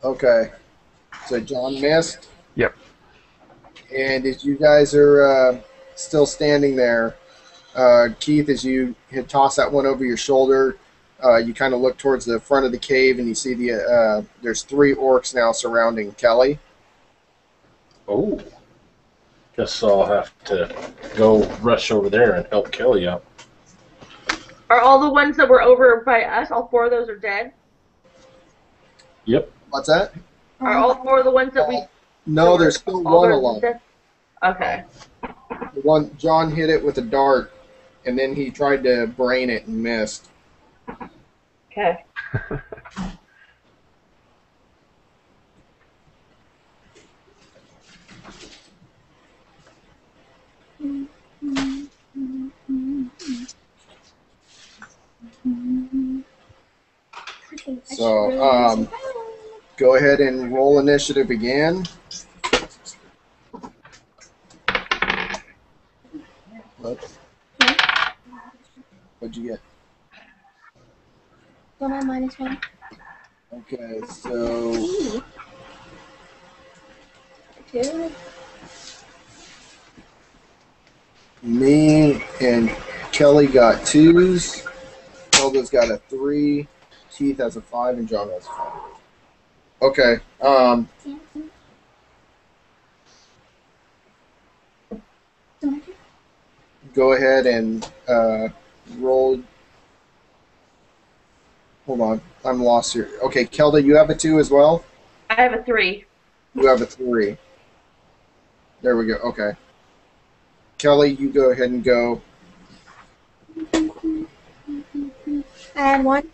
Okay. So John missed.
Yep.
And as you guys are still standing there, Keith, as you had tossed that one over your shoulder, you kind of look towards the front of the cave, and you see there's 3 orcs now surrounding Kelly.
Oh. Guess I'll have to go rush over there and help Kelly out.
Are all the ones that were over by us, all 4 of those are dead?
Yep.
What's that?
Are all 4 of the ones that we...
No, there's still
all
one
those
alive.
dead? Okay.
The one John hit it with a dart, and then he tried to brain it and missed.
Okay.
Okay, I
So, go ahead and roll initiative again. Oops. What'd you get?
Go on -1.
Okay, so
2.
me and Kelly got 2s. Helga's got a 3. Keith has a 5, and John has a 5. Okay. Go ahead and roll. Hold on, I'm lost here. Okay, Kelda, you have a 2 as well?
I have a 3.
You have a 3. There we go. Okay. Kelly, you go ahead and go.
I had 1.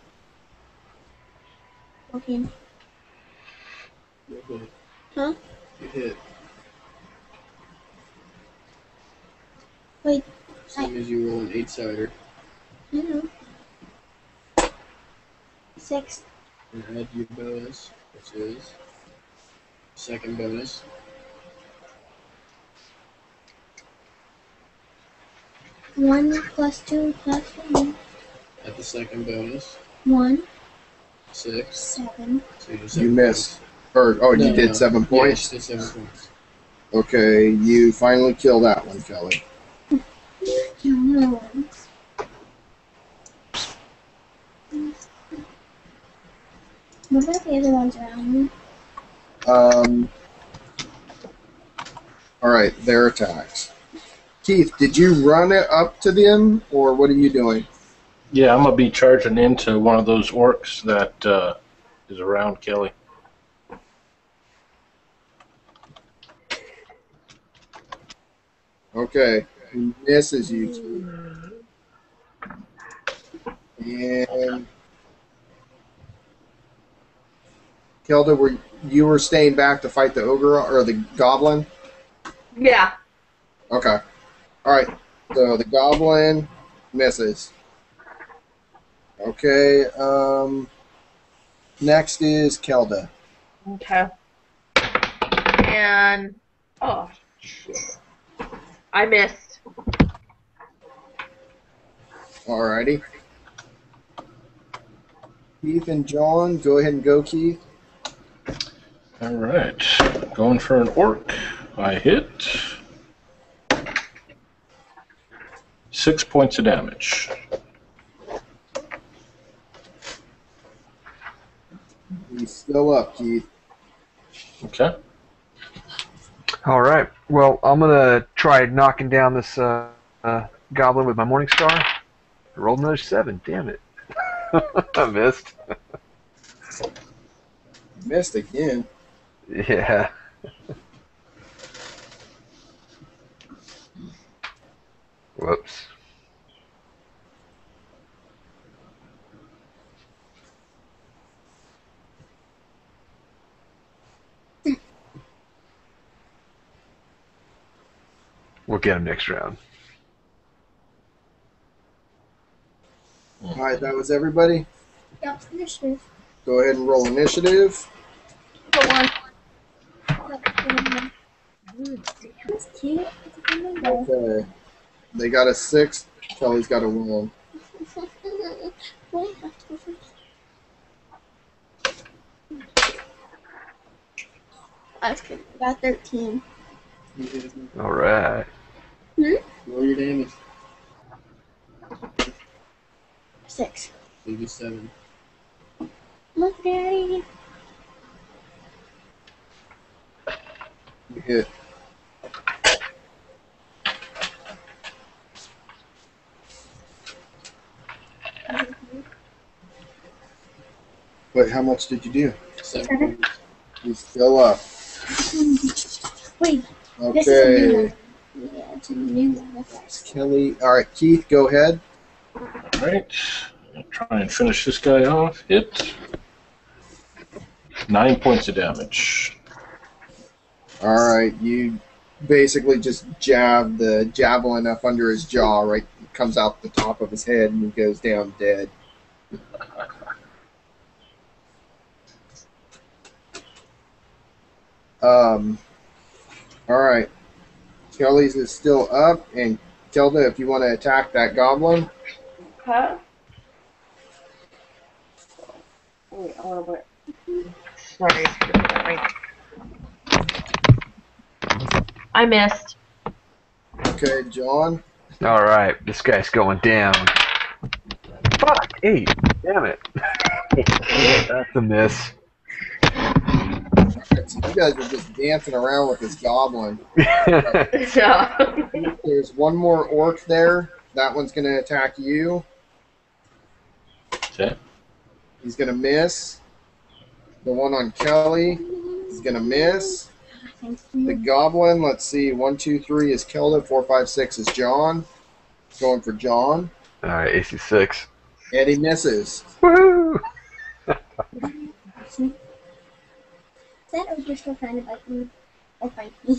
Okay.
You hit.
Huh?
You hit.
Wait.
Same as you roll an 8-sider.
I know. 6.
And add your bonus, which is second bonus.
One plus 2 plus 1.
At the second bonus,
1,
6.
7.
So you do
You
7
missed.
points.
Or, you
No,
did
no.
7
Yeah,
points?
you did 7 points.
Okay, you finally kill that one, Kelly.
No. What about the other ones around me?
Alright, their attacks. Keith, did you run it up to them, or what are you doing?
Yeah, I'm gonna be charging into one of those orcs that is around Kelly.
Okay, he misses you two. And Kelda, you were staying back to fight the ogre or the goblin?
Yeah.
Okay. Alright, so the goblin misses. Okay, next is Kelda.
Okay. And oh shit. I missed.
Alrighty. Keith and John, go ahead and go, Keith.
All right, going for an orc. I hit 6 points of damage.
He's still up, Keith.
Okay.
All right. Well, I'm gonna try knocking down this goblin with my morning star. I rolled another 7. Damn it! I missed.
Missed again.
Yeah. Whoops. We'll get him next round.
Alright, that was everybody.
Yep, initiative.
Go ahead and roll initiative.
Put 1. That's cute. That's a good number.
Okay. They got a 6. Kelly's got a 1.
Wait, I have to go first. I was kidding. I got 13.
You hit.
All right.
Roll your damage.
6.
So you do 7.
Look, Daddy.
You hit. Wait, how much did you do?
7 points.
He's still up.
Wait, this is a new
Okay.
one. Yeah, it's a new one. Okay.
Kelly. Alright, Keith, go ahead.
All right. I'll try and finish this guy off. Hit 9 points of damage.
Alright, you basically just jab the javelin up under his jaw, right? It comes out the top of his head and he goes down dead. All right. Kelly's is still up, and Kelda, if you want to attack that goblin,
Huh? Wait, I want to Sorry. I missed.
okay, John.
All right, this guy's going down. Fuck, 8. Damn it. That's a miss.
So you guys are just dancing around with this goblin.
So.
There's one more orc there. That one's going to attack you.
Okay.
He's going to miss. The one on Kelly is going to miss. The goblin, let's see, 1, 2, 3 is Kelda, 4, 5, 6 is John. Going for John.
All right, AC 6.
And he misses.
Woo!
Is that ogre still trying to bite me? Or fight me?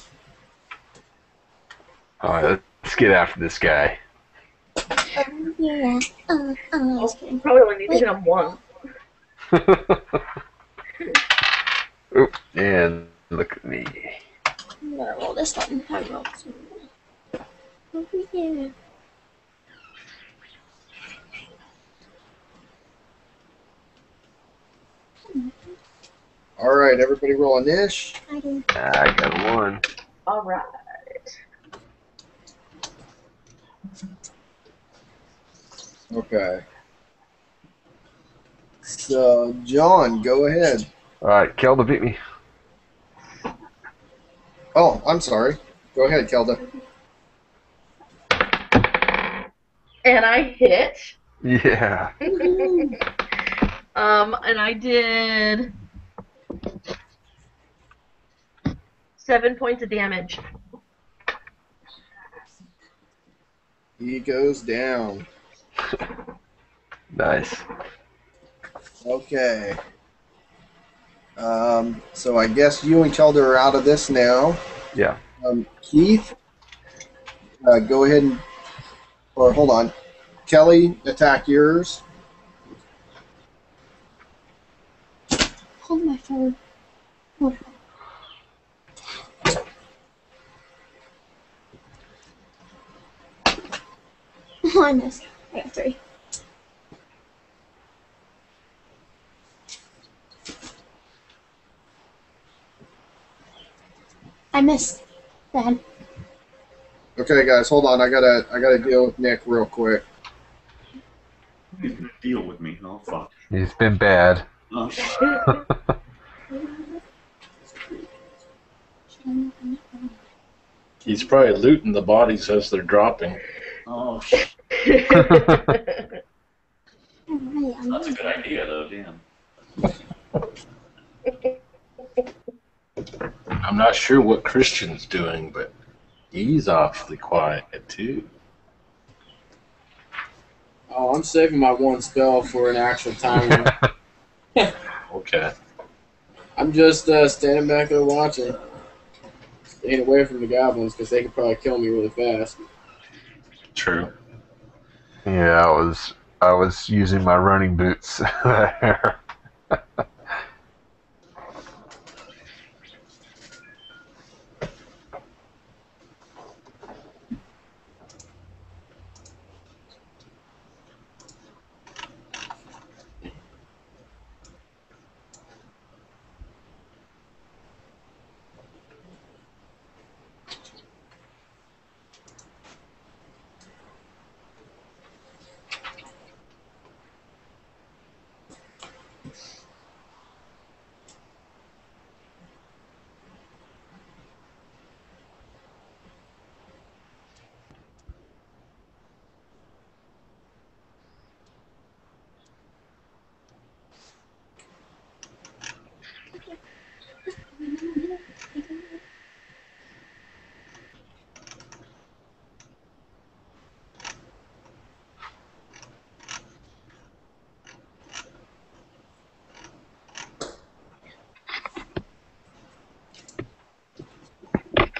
All right, let's get after this guy.
Oh, yeah. Just kidding.
Probably only need to hit him once.
Oop, and look at me.
I'm gonna roll this one. I rolled some. Over here.
All right, everybody roll a niche.
I do.
I got 1.
Alright.
Okay. So, John, go ahead.
All right, Kelda beat me.
Oh, I'm sorry. Go ahead, Kelda.
And I hit.
Yeah.
And I did 7 points of damage.
He goes down.
Nice.
Okay. So I guess you and Kelda are out of this now.
Yeah.
Keith, go ahead and, or hold on. Kelly, attack yours.
Hold my phone. Hold on. Oh, I missed. I got 3. I missed. Bad.
Okay, guys, hold on. I gotta deal with Nick real quick.
He's gonna deal with me. Oh fuck.
He's been bad.
Oh,
He's probably looting the bodies as they're dropping.
oh shit.
Alright,
That's a good idea though. Damn.
I'm not sure what Christian's doing, but he's awfully quiet too.
Oh, I'm saving my one spell for an actual timer.
Okay.
I'm just standing back there watching. Staying away from the goblins because they could probably kill me really fast.
True.
Yeah, I was using my running boots there.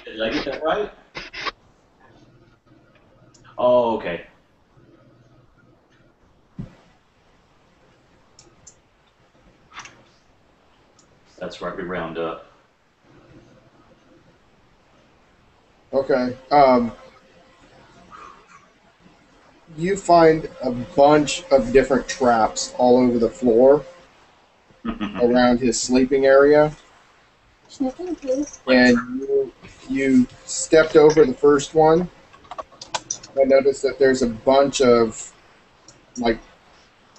Did I get that right? Oh, okay. That's right. We round up.
Okay. You find a bunch of different traps all over the floor around his sleeping area,
Sniffing, please.
and you stepped over the first one. I noticed that there's a bunch of like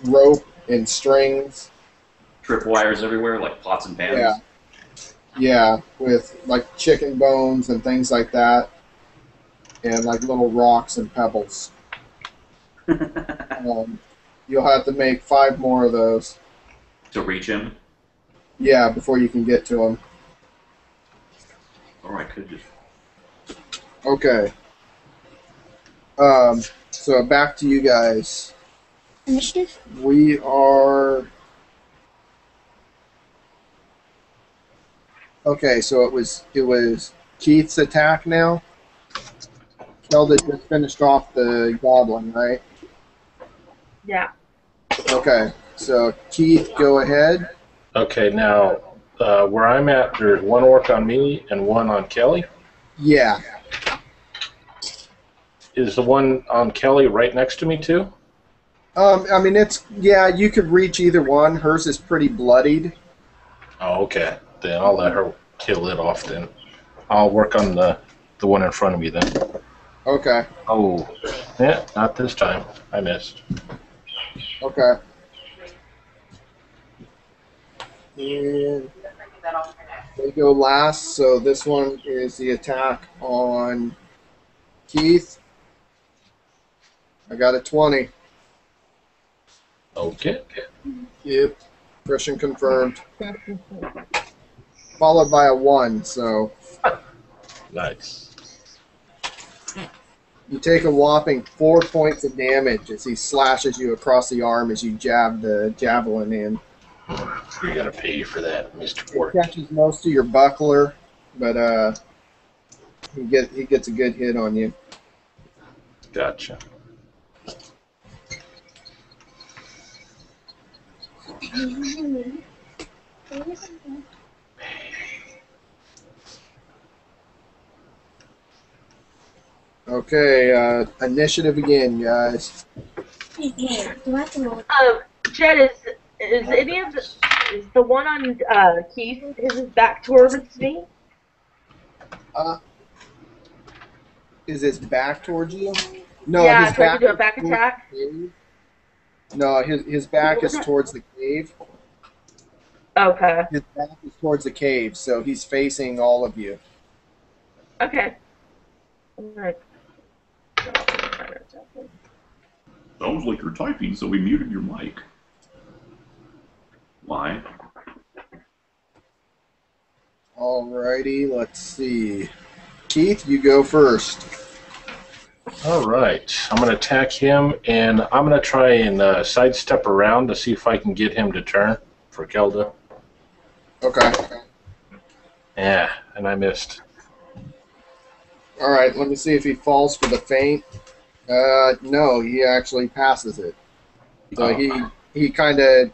rope and strings.
Tripwires everywhere, like pots and pans.
Yeah, yeah, with like chicken bones and things like that, and like little rocks and pebbles. You'll have to make 5 more of those.
To reach him.
Yeah, before you can get to him.
Or I could just.
Okay. So back to you guys.
Initiative?
We are. Okay, so it was Keith's attack now. Kelda just finished off the goblin, right?
Yeah.
Okay, so Keith, go ahead.
Okay, now where I'm at, there's one orc on me and one on Kelly.
Yeah.
Is the one on Kelly right next to me too?
I mean, you could reach either one. Hers is pretty bloodied.
Oh, okay. Then I'll let her kill it off then. I'll work on the one in front of me then.
Okay.
Oh, yeah, not this time. I missed.
Okay. And they go last, so this one is the attack on Keith. I got a 20.
Okay.
Yep. Christian confirmed. Followed by a 1, so
Nice.
you take a whopping 4 points of damage as he slashes you across the arm as you jab the javelin in.
You're gonna pay for that, Mr.
It
Orc.
catches most of your buckler, but he gets a good hit on you.
Gotcha.
Okay, initiative again, guys.
Yeah. Do I have to roll?
Jed, is the one on Keith, his back towards me?
Is his back towards you? No,
Yeah,
his
so I
back
can do a
is
back
towards
attack?
the cave. No, his back is towards the cave.
Okay.
His back is towards the cave, so he's facing all of you.
Okay. Alright.
Sounds like you're typing, so we muted your mic. Why?
Alrighty, let's see. Keith, you go first.
All right. I'm gonna attack him, and I'm gonna try and sidestep around to see if I can get him to turn for Kelda.
Okay.
Yeah, and I missed.
Alright, let me see if he falls for the feint. No, he actually passes it. So
Oh.
he kind of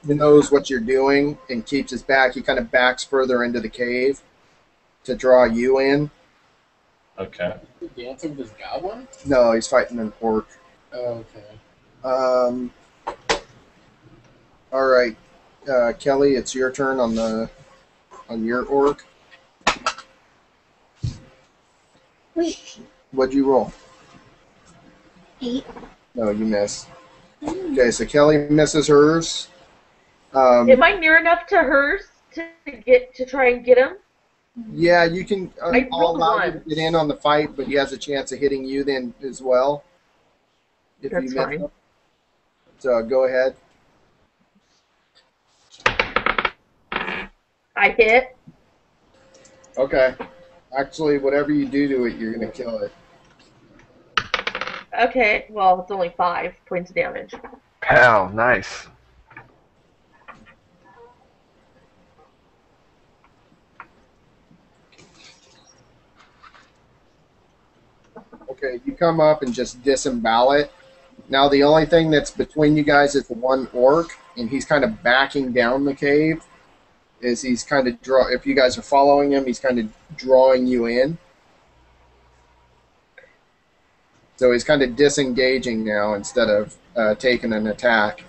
knows what you're doing and keeps his back. He kind of backs further into the cave to draw you in.
Okay.
Dancing with his goblin?
No, he's fighting an orc.
Oh, okay.
All right, Kelly, it's your turn on your orc.
Wait.
What'd you roll?
8.
No, you miss. Okay, so Kelly misses hers.
Am I near enough to hers to try and get him?
Yeah, you can.
I
I'll
rolled
allow you to
once.
get in on the fight, but he has a chance of hitting you then as well. If
That's
you miss
fine.
him. So go ahead.
I hit.
Okay. Actually, whatever you do to it, you're gonna kill it.
Okay, well, it's only 5 points of damage.
Pow, nice.
Okay, you come up and just disembowel it. Now the only thing that's between you guys is the one orc, and he's kind of backing down the cave. He's kind of if you guys are following him, he's kind of drawing you in. So he's kind of disengaging now instead of taking an attack.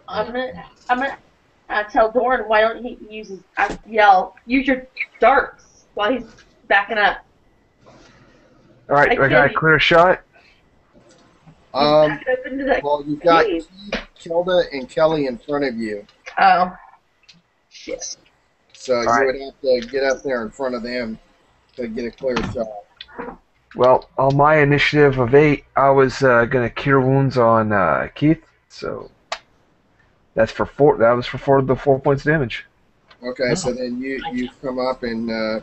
I'm gonna tell Doran why don't he use your darts while he's backing up.
All right, I got a clear shot.
He's backing up into the
Well, you've got
cave.
Keith, Kilda, and Kelly in front of you.
Oh, shit.
So
All
you
right.
would have to get up there in front of them to get a clear shot.
Well, on my initiative of 8, I was gonna cure wounds on Keith, so that's for 4. That was for the 4 points damage.
Okay, so then you come up and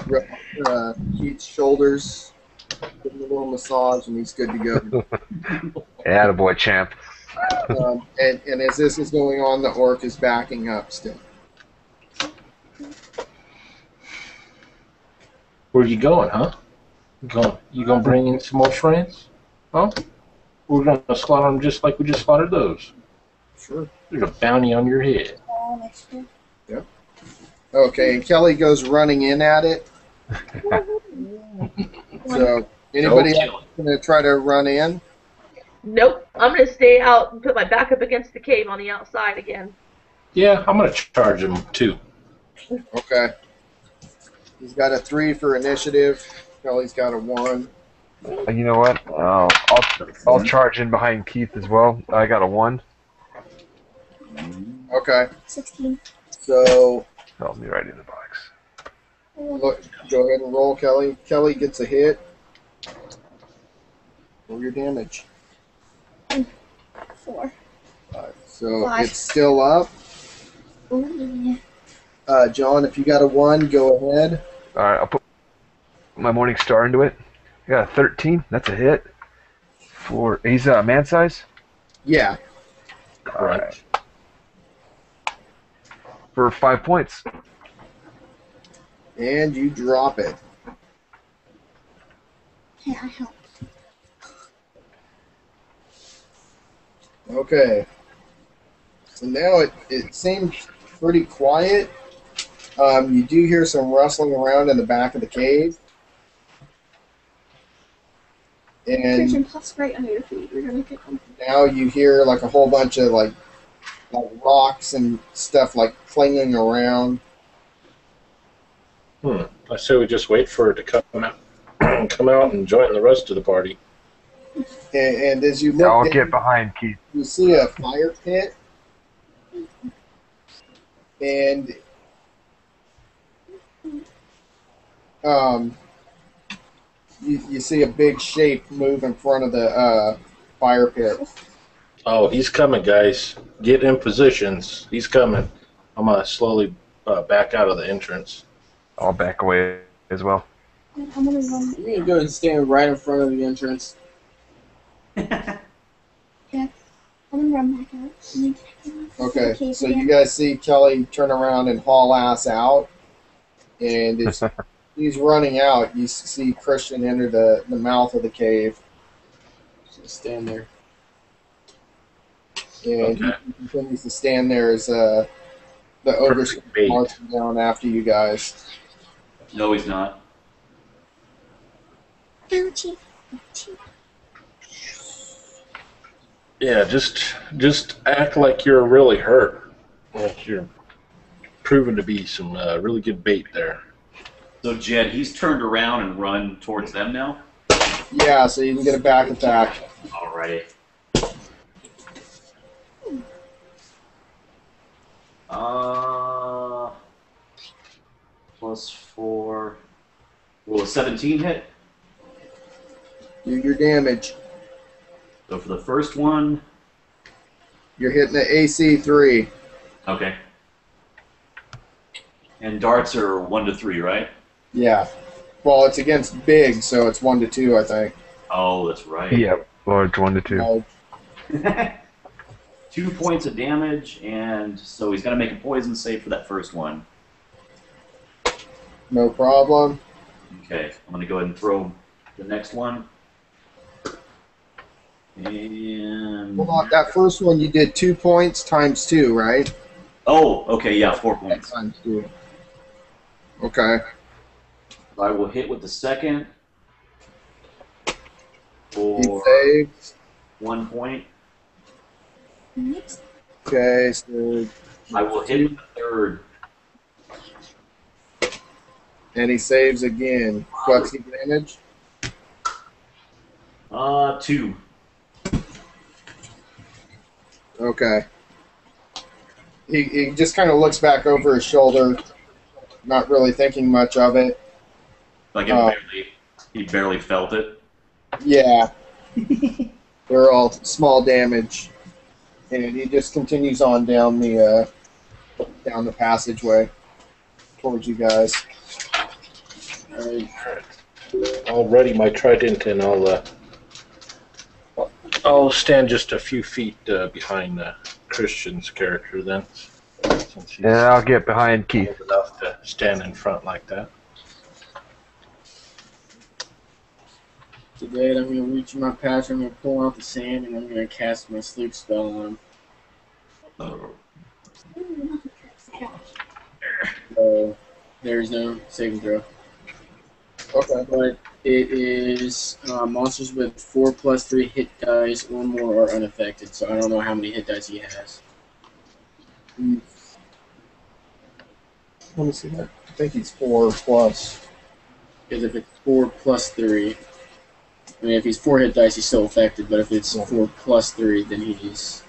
rub Keith's shoulders, give him a little massage, and he's good to go.
Attaboy, champ.
And as this is going on, the orc is backing up still.
Where you going, huh? You gonna bring in some more friends? Huh? We're gonna slaughter them just like we just slaughtered those.
Sure.
There's a bounty on your head.
Yep. Okay, and Kelly goes running in at it. So anybody
Go,
else gonna try to run in?
Nope. I'm gonna stay out and put my back up against the cave on the outside again.
Yeah, I'm gonna charge him too.
Okay. He's got a 3 for initiative. Kelly's got a 1.
You know what? I'll charge in behind Keith as well. I got a 1.
Okay.
16.
So
Help me right in the box.
look, go ahead and roll, Kelly. Kelly gets a hit. Roll your damage.
4.
So
5.
it's still up.
Ooh,
John, if you got a 1, go ahead.
All right, I'll put my Morning Star into it. I got a 13. That's a hit. He's man size.
Yeah.
All right. For 5 points.
And you drop it.
yeah, I help.
Okay. So now it seems pretty quiet. You do hear some rustling around in the back of the cave.
Christian
And
puffs right under your feet. You're gonna get them.
now you hear like a whole bunch of like rocks and stuff like clanging around.
I say we just wait for it to come out and join the rest of the party.
And as you
Yeah, I'll
look,
get behind Keith.
you see a fire pit. And you see a big shape move in front of the fire pit.
Oh, he's coming, guys. Get in positions. He's coming. I'm gonna slowly back out of the entrance.
I'll back away as well.
I'm gonna run.
I'm gonna go and stand right in front of the entrance.
I'm gonna run back out. And then
Okay,
cave
so
again.
you guys see Kelly turn around and haul ass out, and as he's running out, you see Christian enter the mouth of the cave,
Just stand there.
and
Okay.
he continues to stand there as the ogre's
Perfect bait.
marching down after you guys.
No, he's not.
Ouchie. Ouchie.
Yeah, just act like you're really hurt. Like you're proven to be some really good bait there.
So Jed, he's turned around and run towards them now.
Yeah, so you can get a back attack.
Alrighty. +4. Will a 17 hit?
Do your damage.
So for the first one,
You're hitting the AC 3.
okay. And darts are 1 to 3, right?
Yeah. Well, it's against big, so it's 1 to 2, I think.
Oh, that's right.
Yeah, large 1 to 2.
2 points of damage, and so he's got to make a poison save for that first one.
No problem.
Okay, I'm going to go ahead and throw the next one. And
Hold on, that first one you did 2 points times 2, right?
oh, okay, yeah, 4 points.
Times 2. Okay.
I will hit with the second.
He
for
saves.
1 point.
Next.
Okay, so
I will hit with the third.
and he saves again. What's the damage?
2.
Okay. He just kind of looks back over his shoulder, not really thinking much of it.
Like he barely felt it.
Yeah, they're all small damage, and he just continues on down the passageway towards you guys.
Alright.
I'll ready my trident and I'll stand just a few feet behind Christian's character then, since he's
And I'll get behind Keith.
old enough to stand in front like that.
Today I'm going to reach in my pouch, I'm going to pull out the sand, and I'm going to cast my sleep spell on him. There's no saving throw.
Okay.
But it is monsters with 4+3 hit dice or more are unaffected, so I don't know how many hit dice he has.
Let me see that. I think he's 4+.
Because if it's 4+3, I mean, if he's 4 hit dice, he's still affected, but if it's 4+3, then he's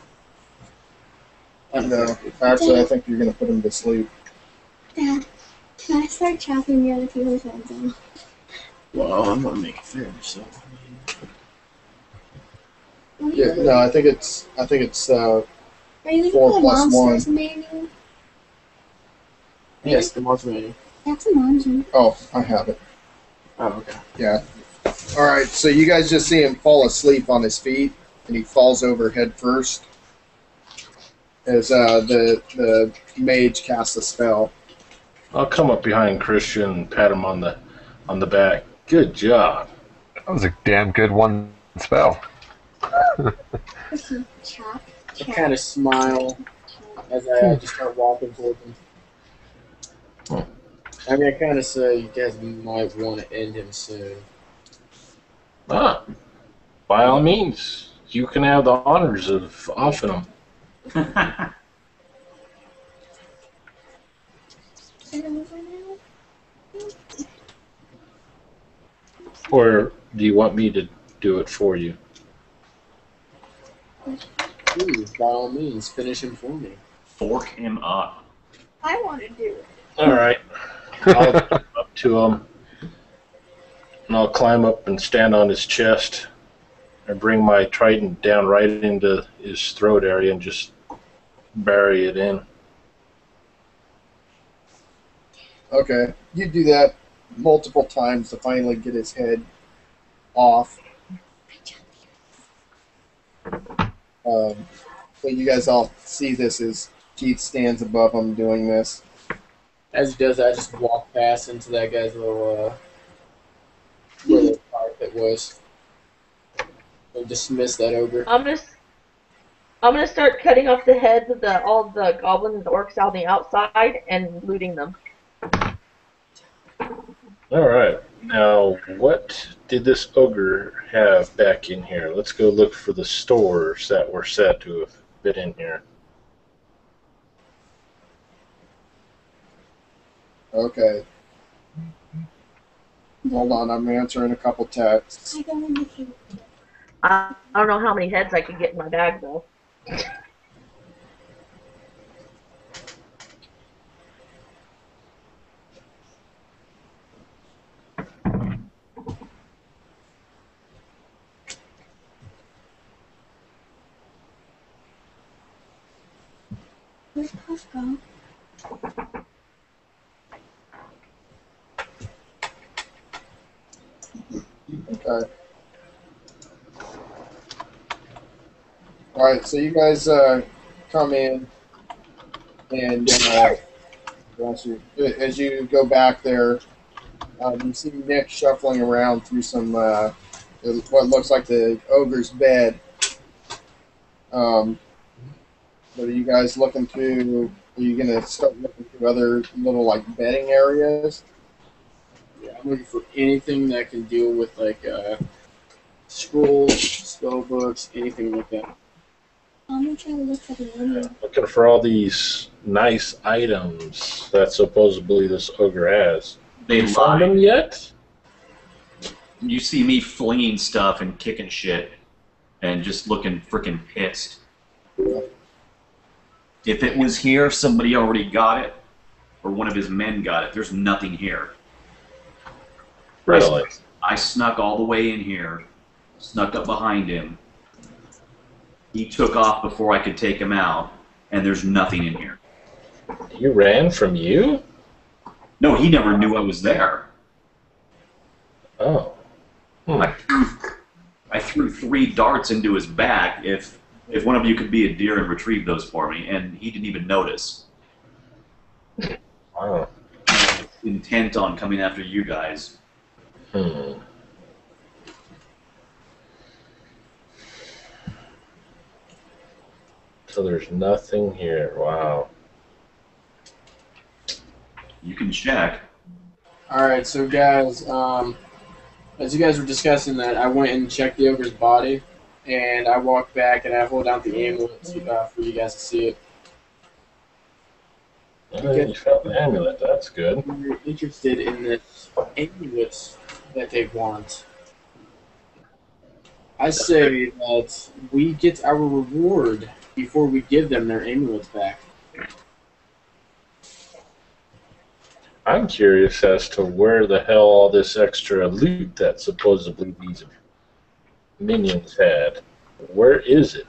No,
unaffected.
actually, I think you're going to put him to sleep.
Dad, can I start chopping the other people's heads off?
Well, I'm going to make it fair, so.
Yeah, no, I think it's
Are you looking
4
for the
plus
monsters manual?
Yes, the monster manual.
That's a monster.
Oh, I have it.
Oh, okay.
Yeah. All right, so you guys just see him fall asleep on his feet, and he falls over head first as the mage casts a spell.
I'll come up behind Christian and pat him on the back. Good job.
That was a damn good one spell.
Chop.
I kind of smile as I just start walking towards him. I mean, I kind of say you guys might want to end him soon.
Ah, by all means, you can have the honors of offing him.
Is it over now?
Or do you want me to do it for you?
Please, by all means, finish him for me.
Fork him up.
I want to do it.
All right. I'll come up to him, and I'll climb up and stand on his chest, and bring my trident down right into his throat area and just bury it in.
Okay, you do that multiple times to finally get his head off. But you guys all see this as Keith stands above him doing this.
As he does, I just walk past into that guy's little where the fire pit was, and dismiss that ogre.
I'm gonna start cutting off the heads of all the goblins and orcs on the outside and looting them.
All right. Now, what did this ogre have back in here? Let's go look for the stores that were said to have been in here.
Okay. Hold on, I'm answering a couple texts.
I don't know if you.
I don't know how many heads I could get in my bag though.
Where's Puff go?
Okay. Alright, so you guys come in, and as you go back there, you see Nick shuffling around through some what looks like the ogre's bed. What are you guys looking to? Are you gonna start looking through other little like bedding areas?
Yeah, I'm looking for anything that can deal with like scrolls, spell books, anything like that.
I'm gonna try to look for the onion.
Looking for all these nice items that supposedly this ogre has.
They
You found
lie.
them yet?
You see me flinging stuff and kicking shit and just looking freaking pissed. If it was here, somebody already got it, or one of his men got it. There's nothing here.
Really?
I snuck all the way in here, snuck up behind him. He took off before I could take him out, and there's nothing in here.
You ran from you?
No, he never knew I was there.
Oh. Hmm.
I threw 3 darts into his back. If one of you could be a deer and retrieve those for me, and he didn't even notice.
Wow.
Intent on coming after you guys.
Hmm. So there's nothing here. Wow.
You can check.
Alright, so guys, as you guys were discussing that, I went and checked the ogre's body, and I walked back and I hold out the amulet for you guys to see it.
Oh, you found the amulet. That's good.
If you're interested in this amulet that they want, I say that we get our reward before we give them their amulets back.
I'm curious as to where the hell all this extra loot that supposedly these minions had. Where is it?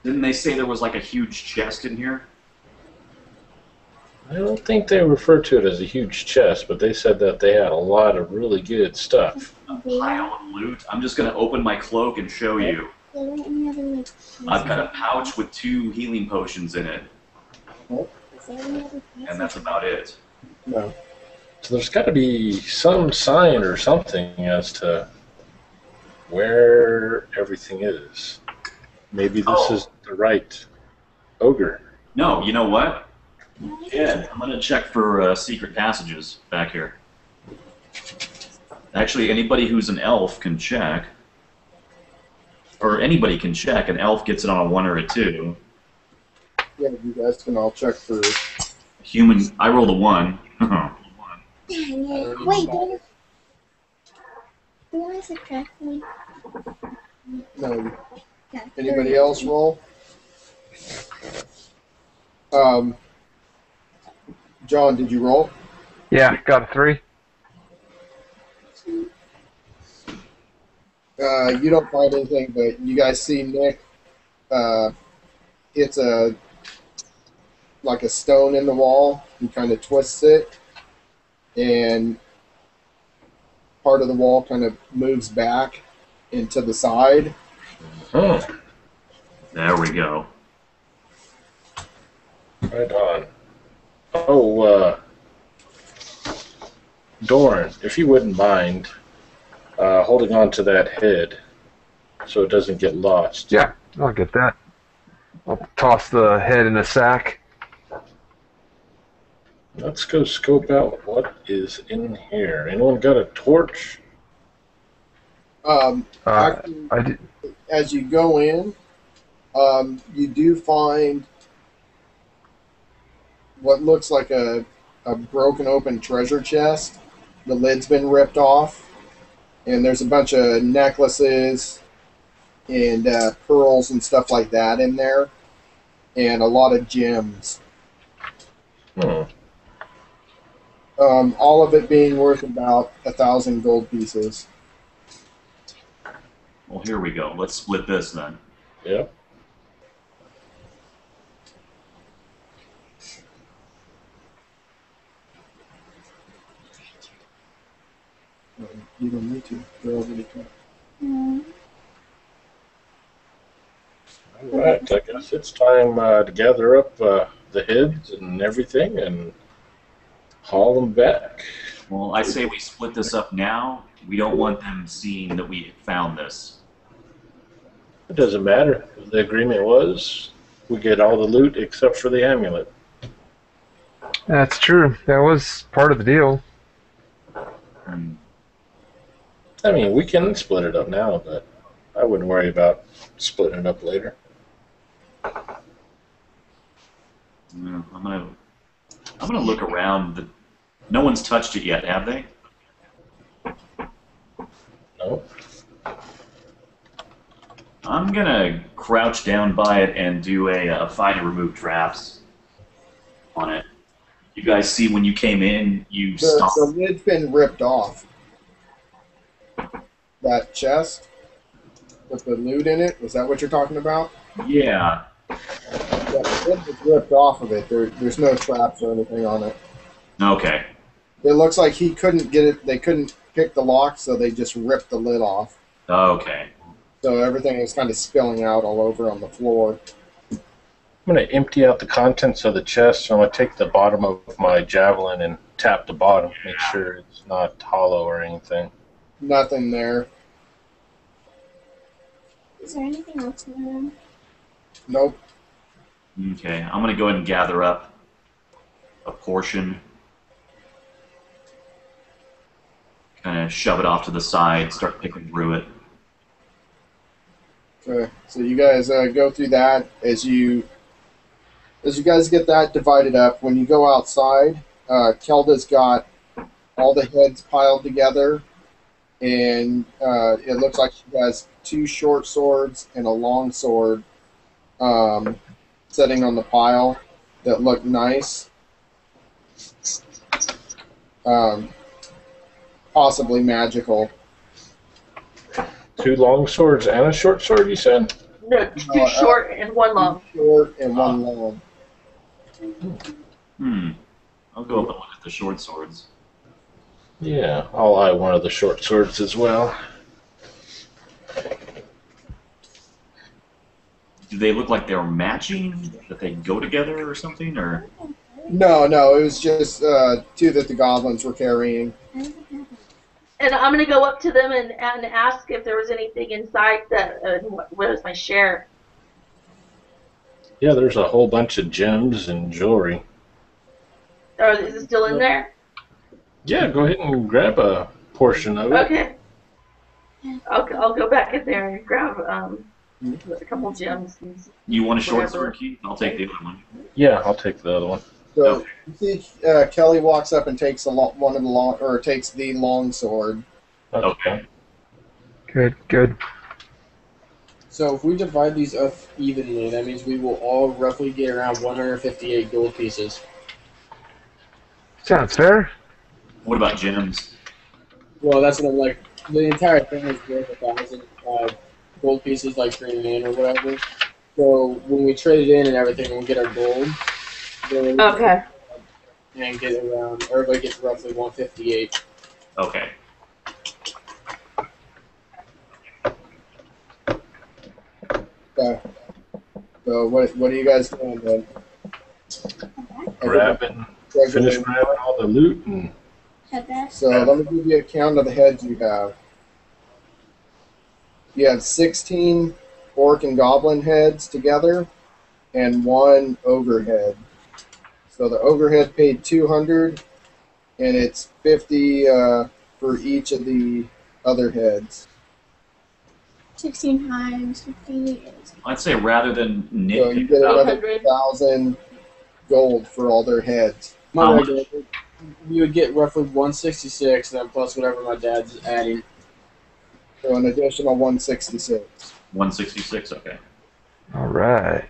Didn't they say there was like a huge chest in here?
I don't think they referred to it as a huge chest, but they said that they had a lot of really good stuff.
A pile of loot? I'm just going to open my cloak and show you.
There weren't any other like.
I've got a pouch with 2 healing potions in it,
Is there any other
and that's about it.
No.
So there's got to be some sign or something as to where everything is. Maybe this is the right ogre.
No, you know what? Yeah, I'm going to check for secret passages back here. Actually, anybody who's an elf can check. Or anybody can check. An elf gets it on a 1 or a 2.
Yeah, you guys can all check for.
Human, I rolled a 1.
Dang it. Wait, do I subtract one?
No.
Yeah,
Anybody else roll? John, did you roll?
Yeah, got a 3.
You don't find anything, but you guys see Nick. Hits like a stone in the wall. He kind of twists it, and part of the wall kind of moves back into the side.
Oh,
There we go.
right on. Oh, Doran, if you wouldn't mind holding on to that head so it doesn't get lost.
Yeah, I'll get that. I'll toss the head in a sack.
Let's go scope out what is in here. Anyone got a torch?
Actually,
I did.
as you go in, you do find what looks like a broken open treasure chest. The lid's been ripped off, and there's a bunch of necklaces and pearls and stuff like that in there, and a lot of gems.
Hmm.
All of it being worth about 1,000 gold pieces.
Well, here we go. Let's split this then.
Yep.
You don't need to. They're already cut.
All right. I guess it's time to gather up the heads and everything and haul them back.
Well, I say we split this up now. We don't want them seeing that we found this.
It doesn't matter. The agreement was we get all the loot except for the amulet.
That's true. That was part of the deal.
Hmm.
I mean, we can split it up now, but I wouldn't worry about splitting it up later.
Yeah, I'm gonna look around. No one's touched it yet, have they?
No?
I'm gonna crouch down by it and do a find and remove traps on it. You guys see when you came in, you
The
stopped.
lid's been ripped off. That chest with the loot in it, was that what you're talking about?
Yeah.
Yeah, the lid was ripped off of it. There's no traps or anything on it.
Okay.
It looks like he couldn't get it. They couldn't pick the lock, so they just ripped the lid off.
Okay.
So everything was kind of spilling out all over on the floor.
I'm going to empty out the contents of the chest. So I'm going to take the bottom of my javelin and tap the bottom, make sure it's not hollow or anything.
Nothing there.
Is there anything else in the room?
Nope.
Okay. I'm gonna go ahead and gather up a portion. Kind of shove it off to the side. Start picking through it.
Okay. So you guys go through that as you guys get that divided up. When you go outside, Kelda's got all the heads piled together, and it looks like she has 2 short swords and a long sword sitting on the pile that look nice. Possibly magical.
2 long swords and a short sword, you said?
No, 2 short and 1 long.
Short and 1 long.
I'll go up and look at the short swords.
Yeah, I'll eye one of the short swords as well.
Do they look like they're matching? That they go together or something? Or
No, it was just 2 that the goblins were carrying.
And I'm going to go up to them and ask if there was anything inside that, what was my share.
Yeah, there's a whole bunch of gems and jewelry.
Or is it still in there?
Yeah, go ahead and grab a portion of it.
Okay. I'll go back in there and grab a couple gems.
you want a short
Whatever.
sword, Keith? I'll take the other one.
Yeah, I'll take the other one.
So you see, Kelly walks up and takes takes the long sword.
Okay.
Good.
So if we divide these up evenly, that means we will all roughly get around 158 gold pieces.
Sounds fair.
What about gems?
Well, that's what I'm like. The entire thing is worth 1,000 gold pieces, like trading in or whatever. So when we trade it in and everything, we'll get our gold. Then
Okay.
and get around. Everybody gets roughly 158.
Okay.
Okay. So what are you guys doing then?
Finish grabbing all the loot and
Head back.
So let me give you a count of the heads you have. You have 16 orc and goblin heads together, and 1 ogre head. So the ogre head paid 200, and it's 50 for each of the other heads.
16 times 50 is.
I'd say rather than
So you
nitpick
get another
100.
1,000 gold for all their heads.
How much?
You would get roughly 166, then plus whatever my dad's adding.
So an additional 166.
166. Okay.
All right.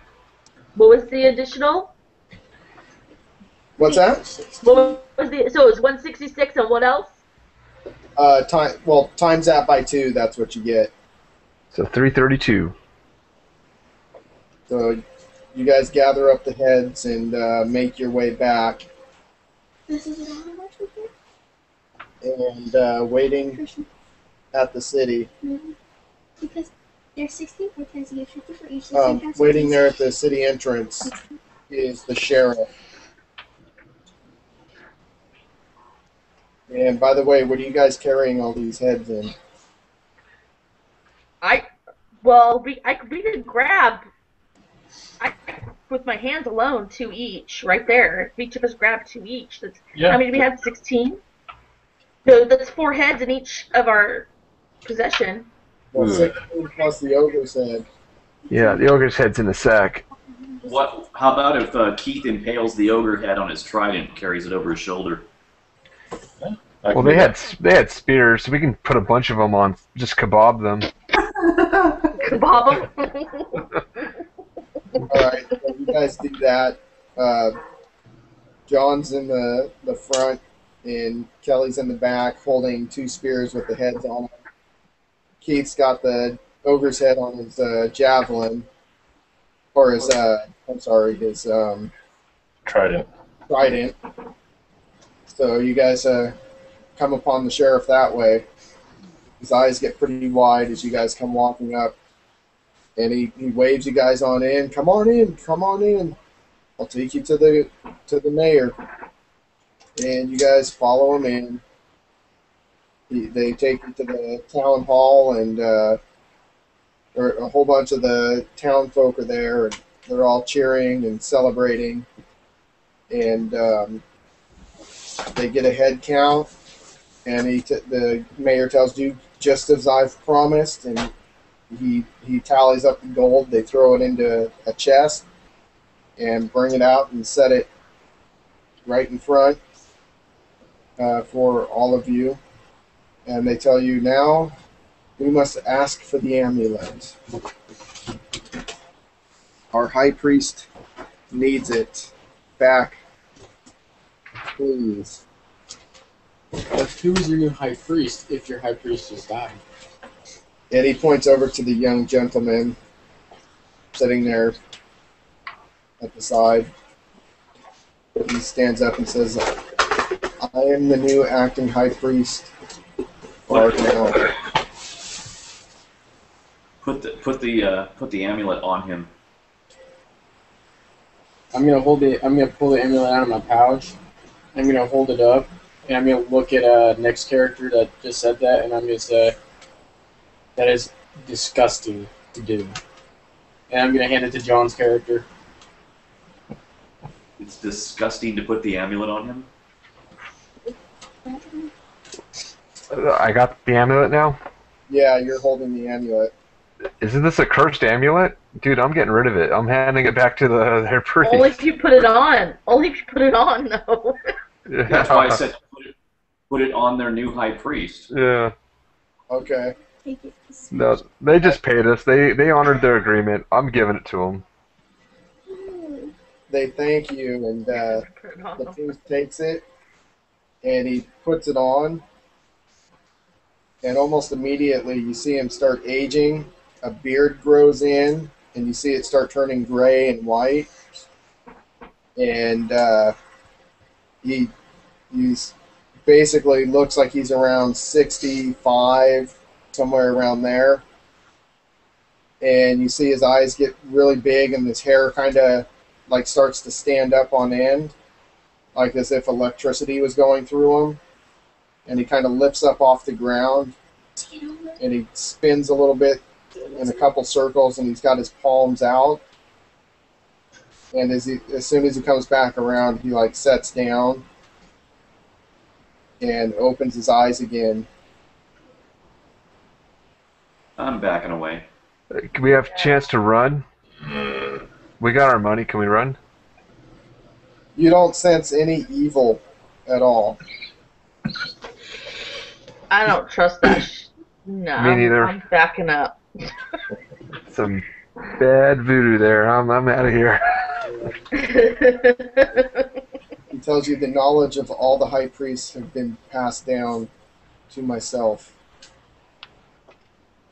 What was the additional?
What's that?
What was the? So it was 166 and what else?
Times that by 2, that's what you get.
So 332.
So you guys gather up the heads and make your way back.
This is how much we get?
And waiting
Christian.
at the city.
Mhm. Because there's 16 because you get 50 for each. 16 times
Waiting
50.
there at the city entrance is the sheriff. And by the way, what are you guys carrying all these heads in?
We could grab. With my hands alone, 2 each, right there. If each of us grab 2 each, that's.
yeah.
I mean, we had 16. So that's 4 heads in each of our possession.
Well,
Ugh.
16 plus the ogre's head.
Yeah, the ogre's head's in the sack.
What? How about if Keith impales the ogre head on his trident and carries it over his shoulder?
I
Well,
can do that.
they had spears, so we can put a bunch of them on, just kebab them.
Kebab 'em.
All right, so you guys do that. John's in the front, and Kelly's in the back, holding 2 spears with the heads on them. Keith's got the ogre's head on his javelin, or his his
Trident.
trident. So you guys come upon the sheriff that way. His eyes get pretty wide as you guys come walking up, and he waves you guys on in. Come on in, come on in. I'll take you to the mayor. And you guys follow him in. They take you to the town hall, and a whole bunch of the town folk are there, and they're all cheering and celebrating. And they get a head count, and the mayor tells you, just as I've promised, and he tallies up the gold. They throw it into a chest and bring it out and set it right in front for all of you. And they tell you, now we must ask for the amulet. Our high priest needs it back. Please.
But who's your new high priest if your high priest just died?
And he points over to the young gentleman sitting there at the side. He stands up and says, I am the new acting high priest for our town.
Put the amulet on him.
I'm gonna pull the amulet out of my pouch. I'm gonna hold it up, and I'm gonna look at next character that just said that, and I'm gonna say, that is disgusting to do. And I'm gonna hand it to John's character.
It's disgusting to put the amulet on him.
I got the amulet now?
Yeah, you're holding the amulet.
Isn't this a cursed amulet? Dude, I'm getting rid of it. I'm handing it back to their priest.
Only if you put it on. Only if you put it on, though.
That's why I said put it on their new high priest.
Yeah.
Okay.
Take it.
No, they just paid us. They honored their agreement. I'm giving it to them.
They thank you, and
Put it
the
on.
priest takes it, and he puts it on, and almost immediately you see him start aging. A beard grows in, and you see it start turning gray and white, and he's basically looks like he's around 65, somewhere around there. And you see his eyes get really big, and his hair kind of like starts to stand up on end, like as if electricity was going through him. And he kind of lifts up off the ground, and he spins a little bit in a couple circles, and he's got his palms out. And as soon as he comes back around, he like sets down and opens his eyes again.
I'm backing away.
Can we have a chance to run? We got our money. Can we run?
You don't sense any evil at all.
I don't trust that. No,
Me neither.
I'm backing up.
Some bad voodoo there. I'm out of here.
He tells you the knowledge of all the high priests have been passed down to myself.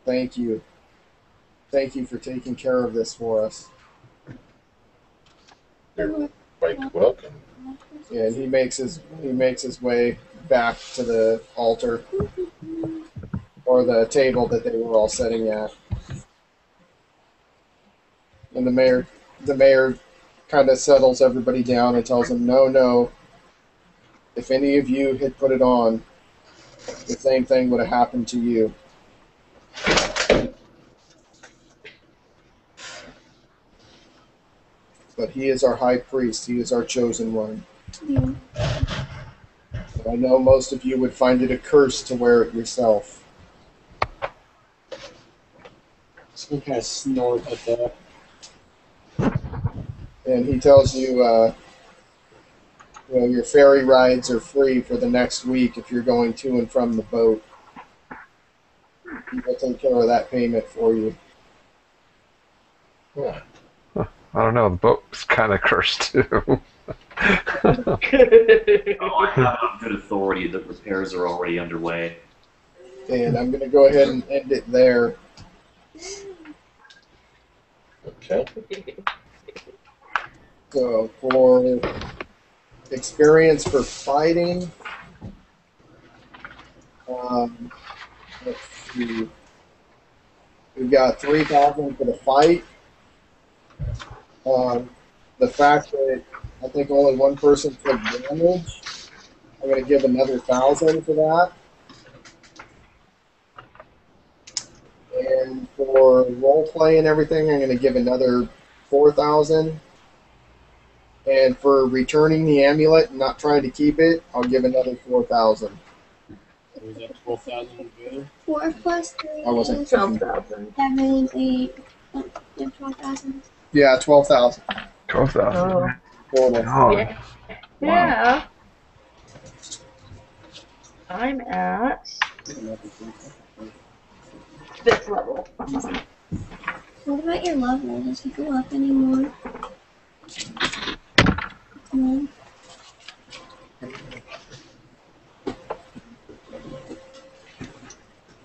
Thank you. Thank you for taking care of this for us.
You're quite welcome.
And he makes his way back to the altar, or the table that they were all sitting at. And the mayor kind of settles everybody down and tells them, no, if any of you had put it on, the same thing would have happened to you. But he is our high priest. He is our chosen one.
Yeah.
But I know most of you would find it a curse to wear it yourself.
You kind of snort at that.
And he tells you, your ferry rides are free for the next week if you're going to and from the boat. He'll take care of that payment for you.
Yeah.
I don't know. The boat's kind of cursed too.
Oh, I have it on good authority that repairs are already underway.
And I'm going to go ahead and end it there.
Okay.
So for experience for fighting, let's see. We've got 3,000 for the fight. The fact that I think only one person took damage, I'm going to give another 1,000 for that. And for role play and everything, I'm going to give another 4,000. And for returning the amulet and not trying to keep it, I'll give another 4,000.
Was that 12,000 together?
4 plus 3
I wasn't
is
12,000.
7, 8, 12,000.
Yeah, 12,000
12,000.
Oh.
total.
God.
Yeah. Yeah. I'm at 5th level.
What about your level? Does it go up anymore? Come on.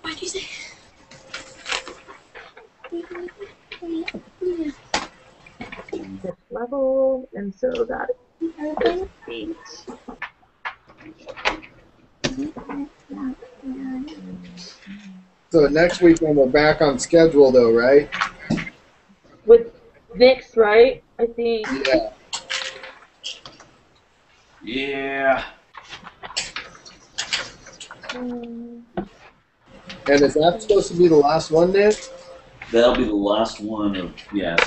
What'd you say?
5th level, and so that is 8.
So next weekend we're back on schedule, though, right?
With Vix, right? I think.
Yeah.
Yeah.
And is that supposed to be the last one, Nick?
That'll be the last one of, yeah.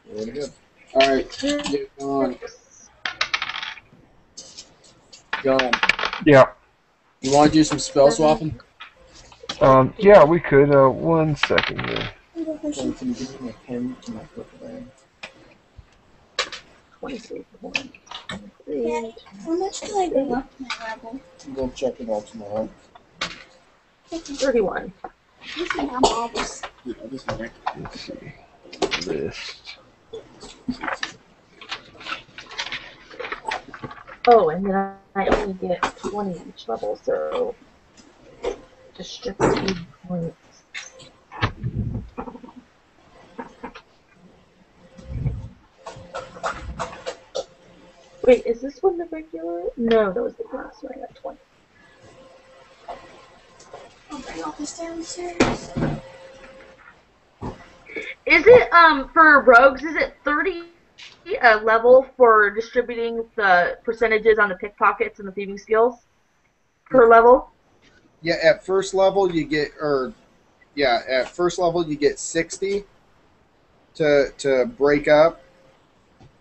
Very good.
Alright, yeah, John,
Yeah.
you want to do some spell swapping?
Yeah, we could. 1 second here.
So can you give me a pen to my book bag?
23 points.
Daddy, how much do I go up my level?
We'll check it out tomorrow.
31.
You see how bad this.
Yeah, this is right.
Let's see. List.
Oh, and then I only get 20 each level, so distributed points. Wait, is this one the regular? No, that was the last one. I got 20.
I'll bring all this downstairs.
Is it for rogues? Is it 30 level for distributing the percentages on the pickpockets and the thieving skills per level?
Yeah, at first level you get, at first level you get 60 to break up,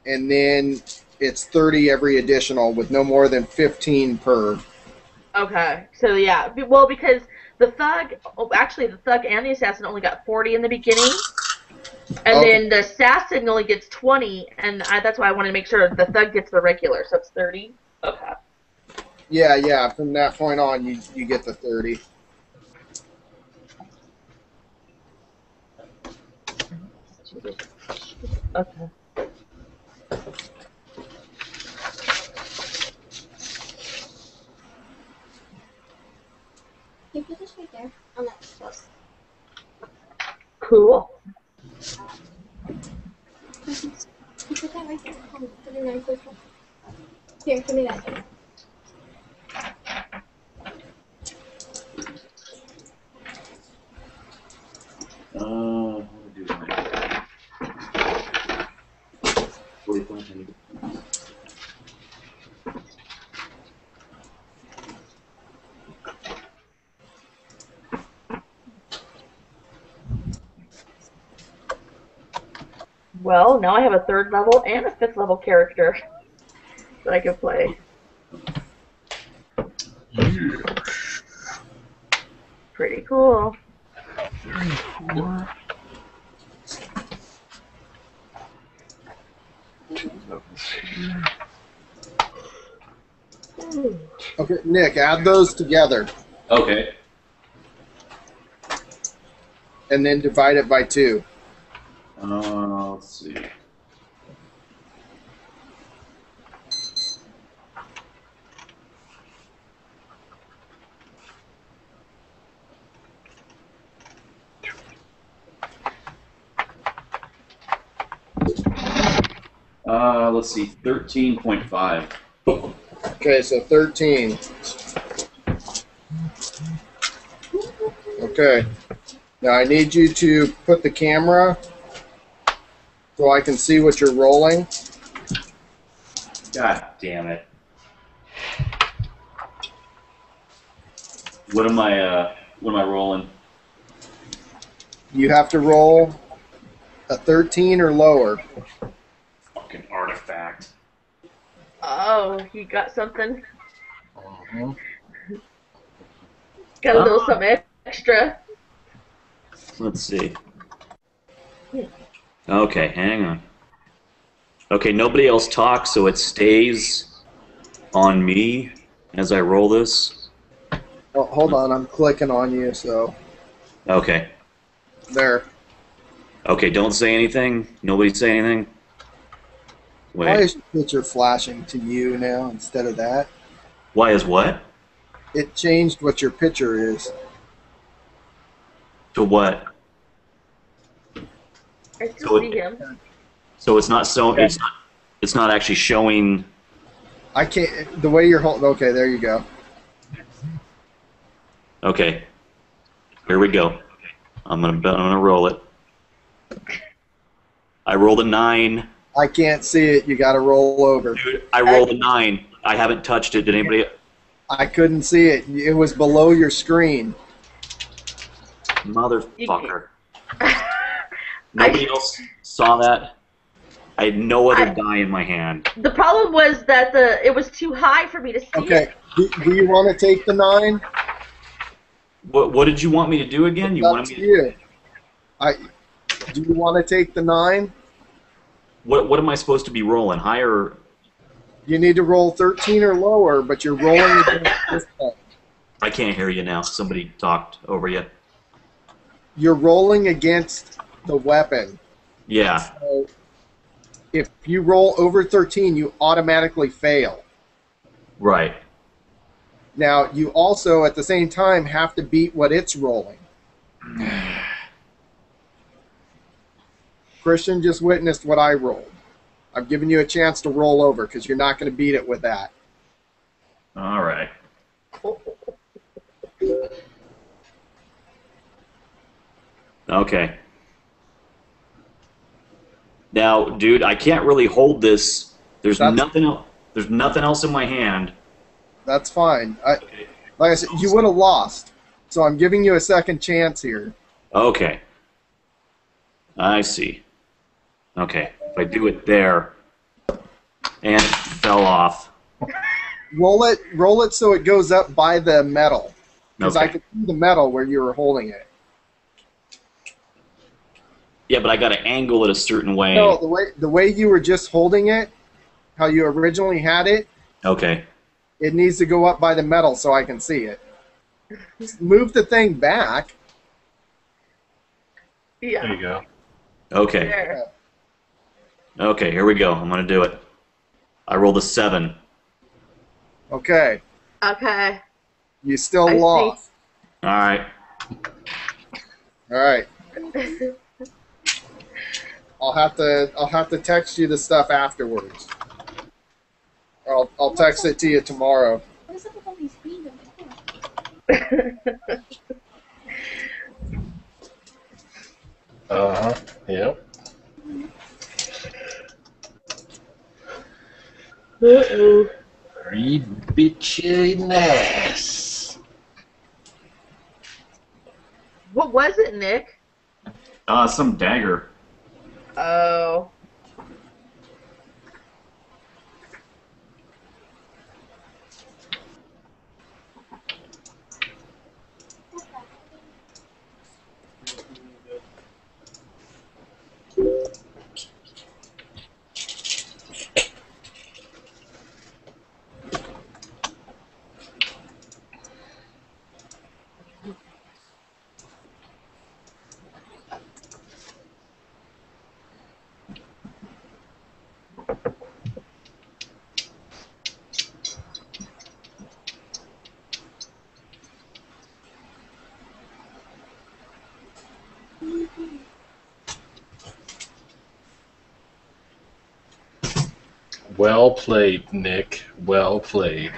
and then it's 30 every additional with no more than 15 per.
Okay, so yeah, well, because the thug, actually the thug and the assassin only got 40 in the beginning, and then the assassin only gets 20, and that's why I wanted to make sure the thug gets the regular, so it's 30. Okay.
Yeah, from that point on you get the 30.
Okay.
You put this right there on that close.
Cool.
You put that right there. Put it in quick. Here, give me that.
What do I do next? 45.
Well, now I have a 3rd level and a 5th level character. that I could play. Pretty cool.
34. Two of us here.
Okay, Nick, add those together
Okay.
and then divide it by 2.
Let's see. Let's see, 13.5.
Okay, so 13. Okay. Now I need you to put the camera so I can see what you're rolling.
God damn it. What am I rolling?
You have to roll a 13 or lower.
Fucking artifact.
Oh, he got something.
Mhm.
Got a little something extra.
Let's see. Okay, hang on. Okay, nobody else talks, so it stays on me as I roll this.
Oh, hold on, I'm clicking on you, so
Okay.
there.
Okay, don't say anything. Nobody say anything.
Why
Wait.
is your picture flashing to you now instead of that?
Why is what?
It changed what your picture is.
To what?
I still
So
see him.
So it's not so it's not actually showing.
I can't. The way you're holding. Okay, there you go.
Okay. Here we go. I'm gonna roll it. I rolled a 9.
I can't see it. You got to roll over.
Dude, I rolled a 9. I haven't touched it. Did anybody?
I couldn't see it. It was below your screen.
Motherfucker. Nobody else saw that. I had no other die in my hand.
The problem was that it was too high for me to see
Okay.
it.
Do you want to take the 9?
What did you want me to do again? You
Up
wanted
to
me
you. Do you want to take the 9?
What am I supposed to be rolling? Higher?
You need to roll 13 or lower, but you're rolling against this thing.
I can't hear you now. Somebody talked over you.
You're rolling against the weapon.
Yeah.
So if you roll over 13, you automatically fail.
Right.
Now, you also, at the same time, have to beat what it's rolling. Christian just witnessed what I rolled. I've given you a chance to roll over because you're not going to beat it with that.
All right. Okay. Now, dude, I can't really hold this. There's nothing else in my hand.
That's fine. Like I said, you would have lost. So I'm giving you a second chance here.
Okay. I see. Okay. If I do it there, and it fell off.
Roll it so it goes up by the metal. Because I
Okay.
could see the metal where you were holding it.
Yeah, but I got to angle it a certain way.
No, the way you were just holding it, how you originally had it,
Okay.
it needs to go up by the metal so I can see it. Move the thing back.
Yeah.
There you go.
Okay.
There.
Okay, here we go. I'm going to do it. I rolled a 7.
Okay.
Okay.
You still
I see.
lost.
All right.
All right. I'll have to text you the stuff afterwards. I'll text it to you tomorrow.
What is up with all these beans?
Uh-huh. Yep.
Uh-oh.
Read bitchy ass.
What was it, Nick?
Some dagger.
Oh.
Well played, Nick. Well played.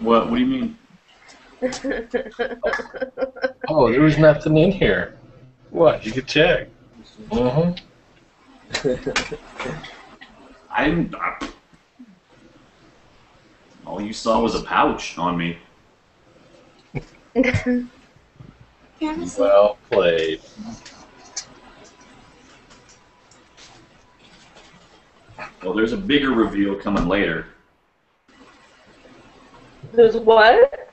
What do you mean?
Oh, there was nothing in here. What? You could check. Mm-hmm.
All you saw was a pouch on me.
Well played.
Well, there's a bigger reveal coming later.
There's what?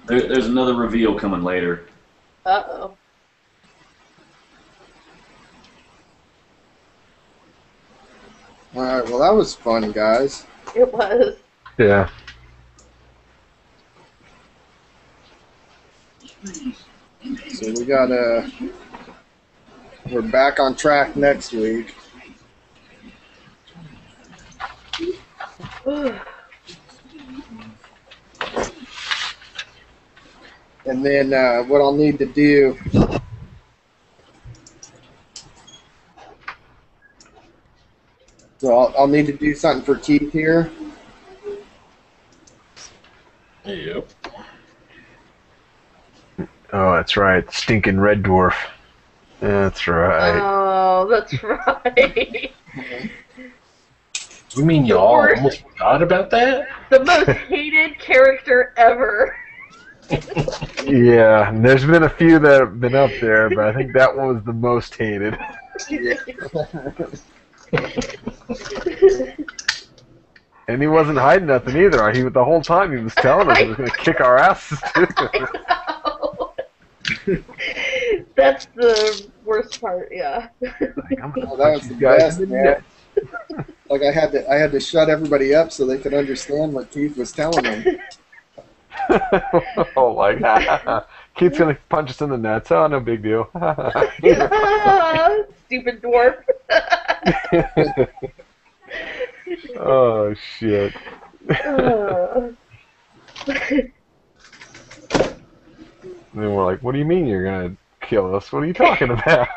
There's another reveal coming later.
Uh-oh.
All right. Well, that was fun, guys.
It was.
Yeah.
So we got we're back on track next week. And then what I'll need to do, so I'll need to do something for Keith here.
Yep.
Oh, that's right. Stinking red dwarf. That's right.
Oh, that's right.
You mean y'all almost forgot about that?
The most hated character ever.
Yeah, and there's been a few that have been up there, but I think that one was the most hated. And he wasn't hiding nothing either. He the whole time he was telling us he was going to kick our asses too.
That's the worst part, yeah.
Like, I'm
Oh, that was the best, man. Like I had to shut everybody up so they could understand what Keith was telling them.
Oh, like, Keith's going to punch us in the nuts. Oh, no big deal.
Stupid dwarf.
Oh, shit. And then we're like, what do you mean you're going to kill us? What are you talking about?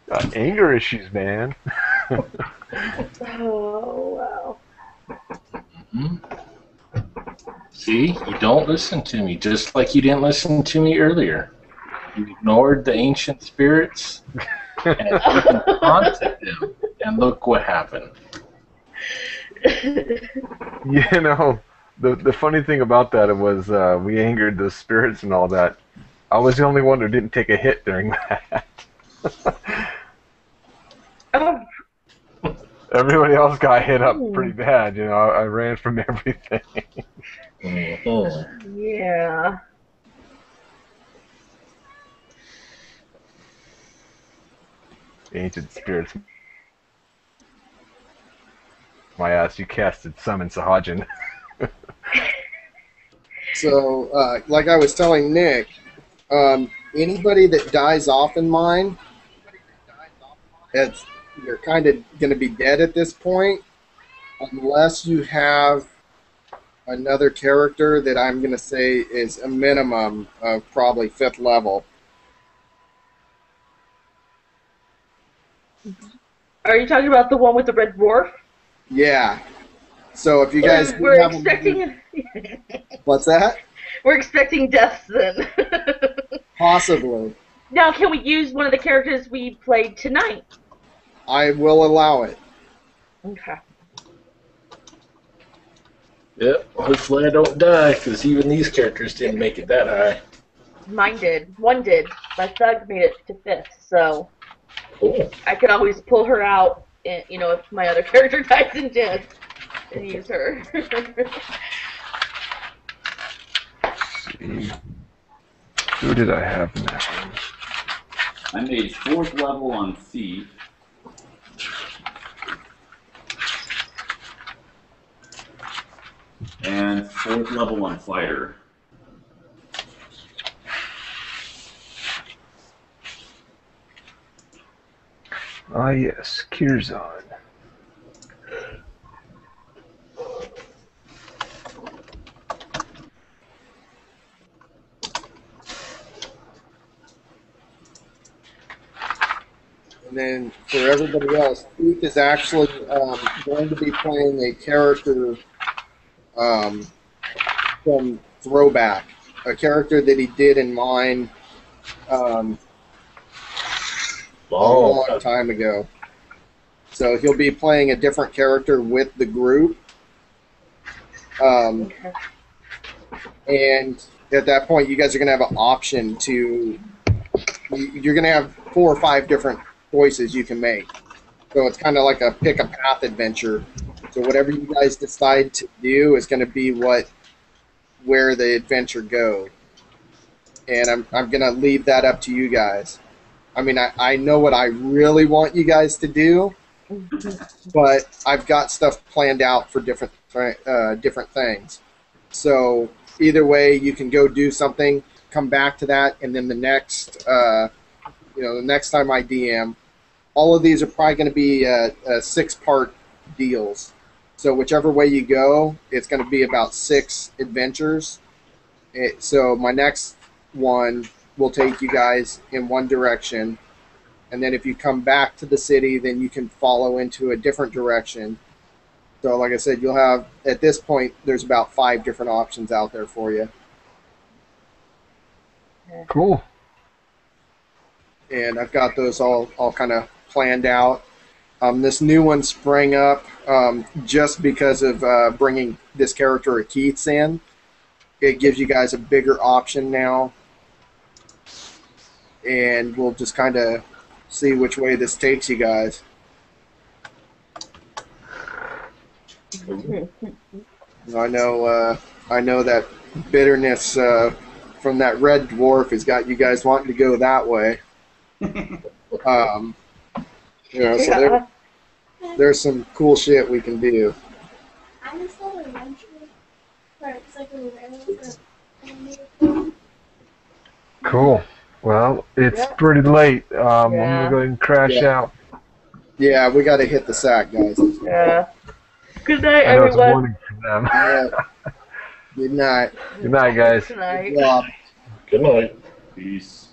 Got anger issues, man.
Oh, wow.
Mm-hmm. See, you don't listen to me, just like you didn't listen to me earlier. You ignored the ancient spirits and haunted them, and look what happened.
You know, the funny thing about that was we angered the spirits and all that. I was the only one who didn't take a hit during that.
Oh,
Everybody else got hit up pretty bad. You know, I ran from everything.
Mm-hmm.
yeah.
The ancient spirits. My ass, you casted summon Sahajin.
So, like I was telling Nick, anybody that dies off in mine, you're kind of going to be dead at this point, unless you have another character that I'm going to say is a minimum of probably 5th level.
Are you talking about the one with the red dwarf?
Yeah. So if you guys do
We're
have
expecting.
what's that?
We're expecting deaths then.
Possibly.
Now, can we use one of the characters we played tonight?
I will allow it.
Okay.
Yep, hopefully I don't die, because even these characters didn't make it that high.
Mine did. One did. My thug made it to 5th, so
Cool.
I could always pull her out, and, you know, if my other character dies in death, and use her.
See. Who did I have now?
I made 4th level on Thieve. And 4th level on Fighter.
Ah, yes, Kirzon.
And then for everybody else, Thieve is actually going to be playing a character um, from Throwback, a character that he did in mine a long time ago. So he'll be playing a different character with the group.
Okay.
And at that point, you guys are going to have an option to. You're going to have 4 or 5 different choices you can make. So it's kind of like a pick a path adventure. So whatever you guys decide to do is going to be where the adventure goes. And I'm going to leave that up to you guys. I mean, I know what I really want you guys to do, but I've got stuff planned out for different things. So either way, you can go do something, come back to that, and then the next time I DM, all of these are probably going to be 6-part deals. So whichever way you go, it's going to be about 6 adventures. So my next one will take you guys in one direction, and then if you come back to the city, then you can follow into a different direction. So like I said, you'll have, at this point, there's about 5 different options out there for you.
Cool.
And I've got those all kind of planned out. This new one sprang up just because of bringing this character of Keith's in. It gives you guys a bigger option now. And we'll just kind of see which way this takes you guys. I know that bitterness from that red dwarf has got you guys wanting to go that way. So there's some cool shit we can do.
I'm just a little adventure. It's like a
Cool. Well, it's pretty late. I'm gonna go ahead and crash out.
Yeah, we got to hit the sack, guys.
Yeah. Good night,
I know it's
everyone.
morning for them.
Yeah. Good night.
Good night, guys.
Good night.
Good job.
Good night.
Peace.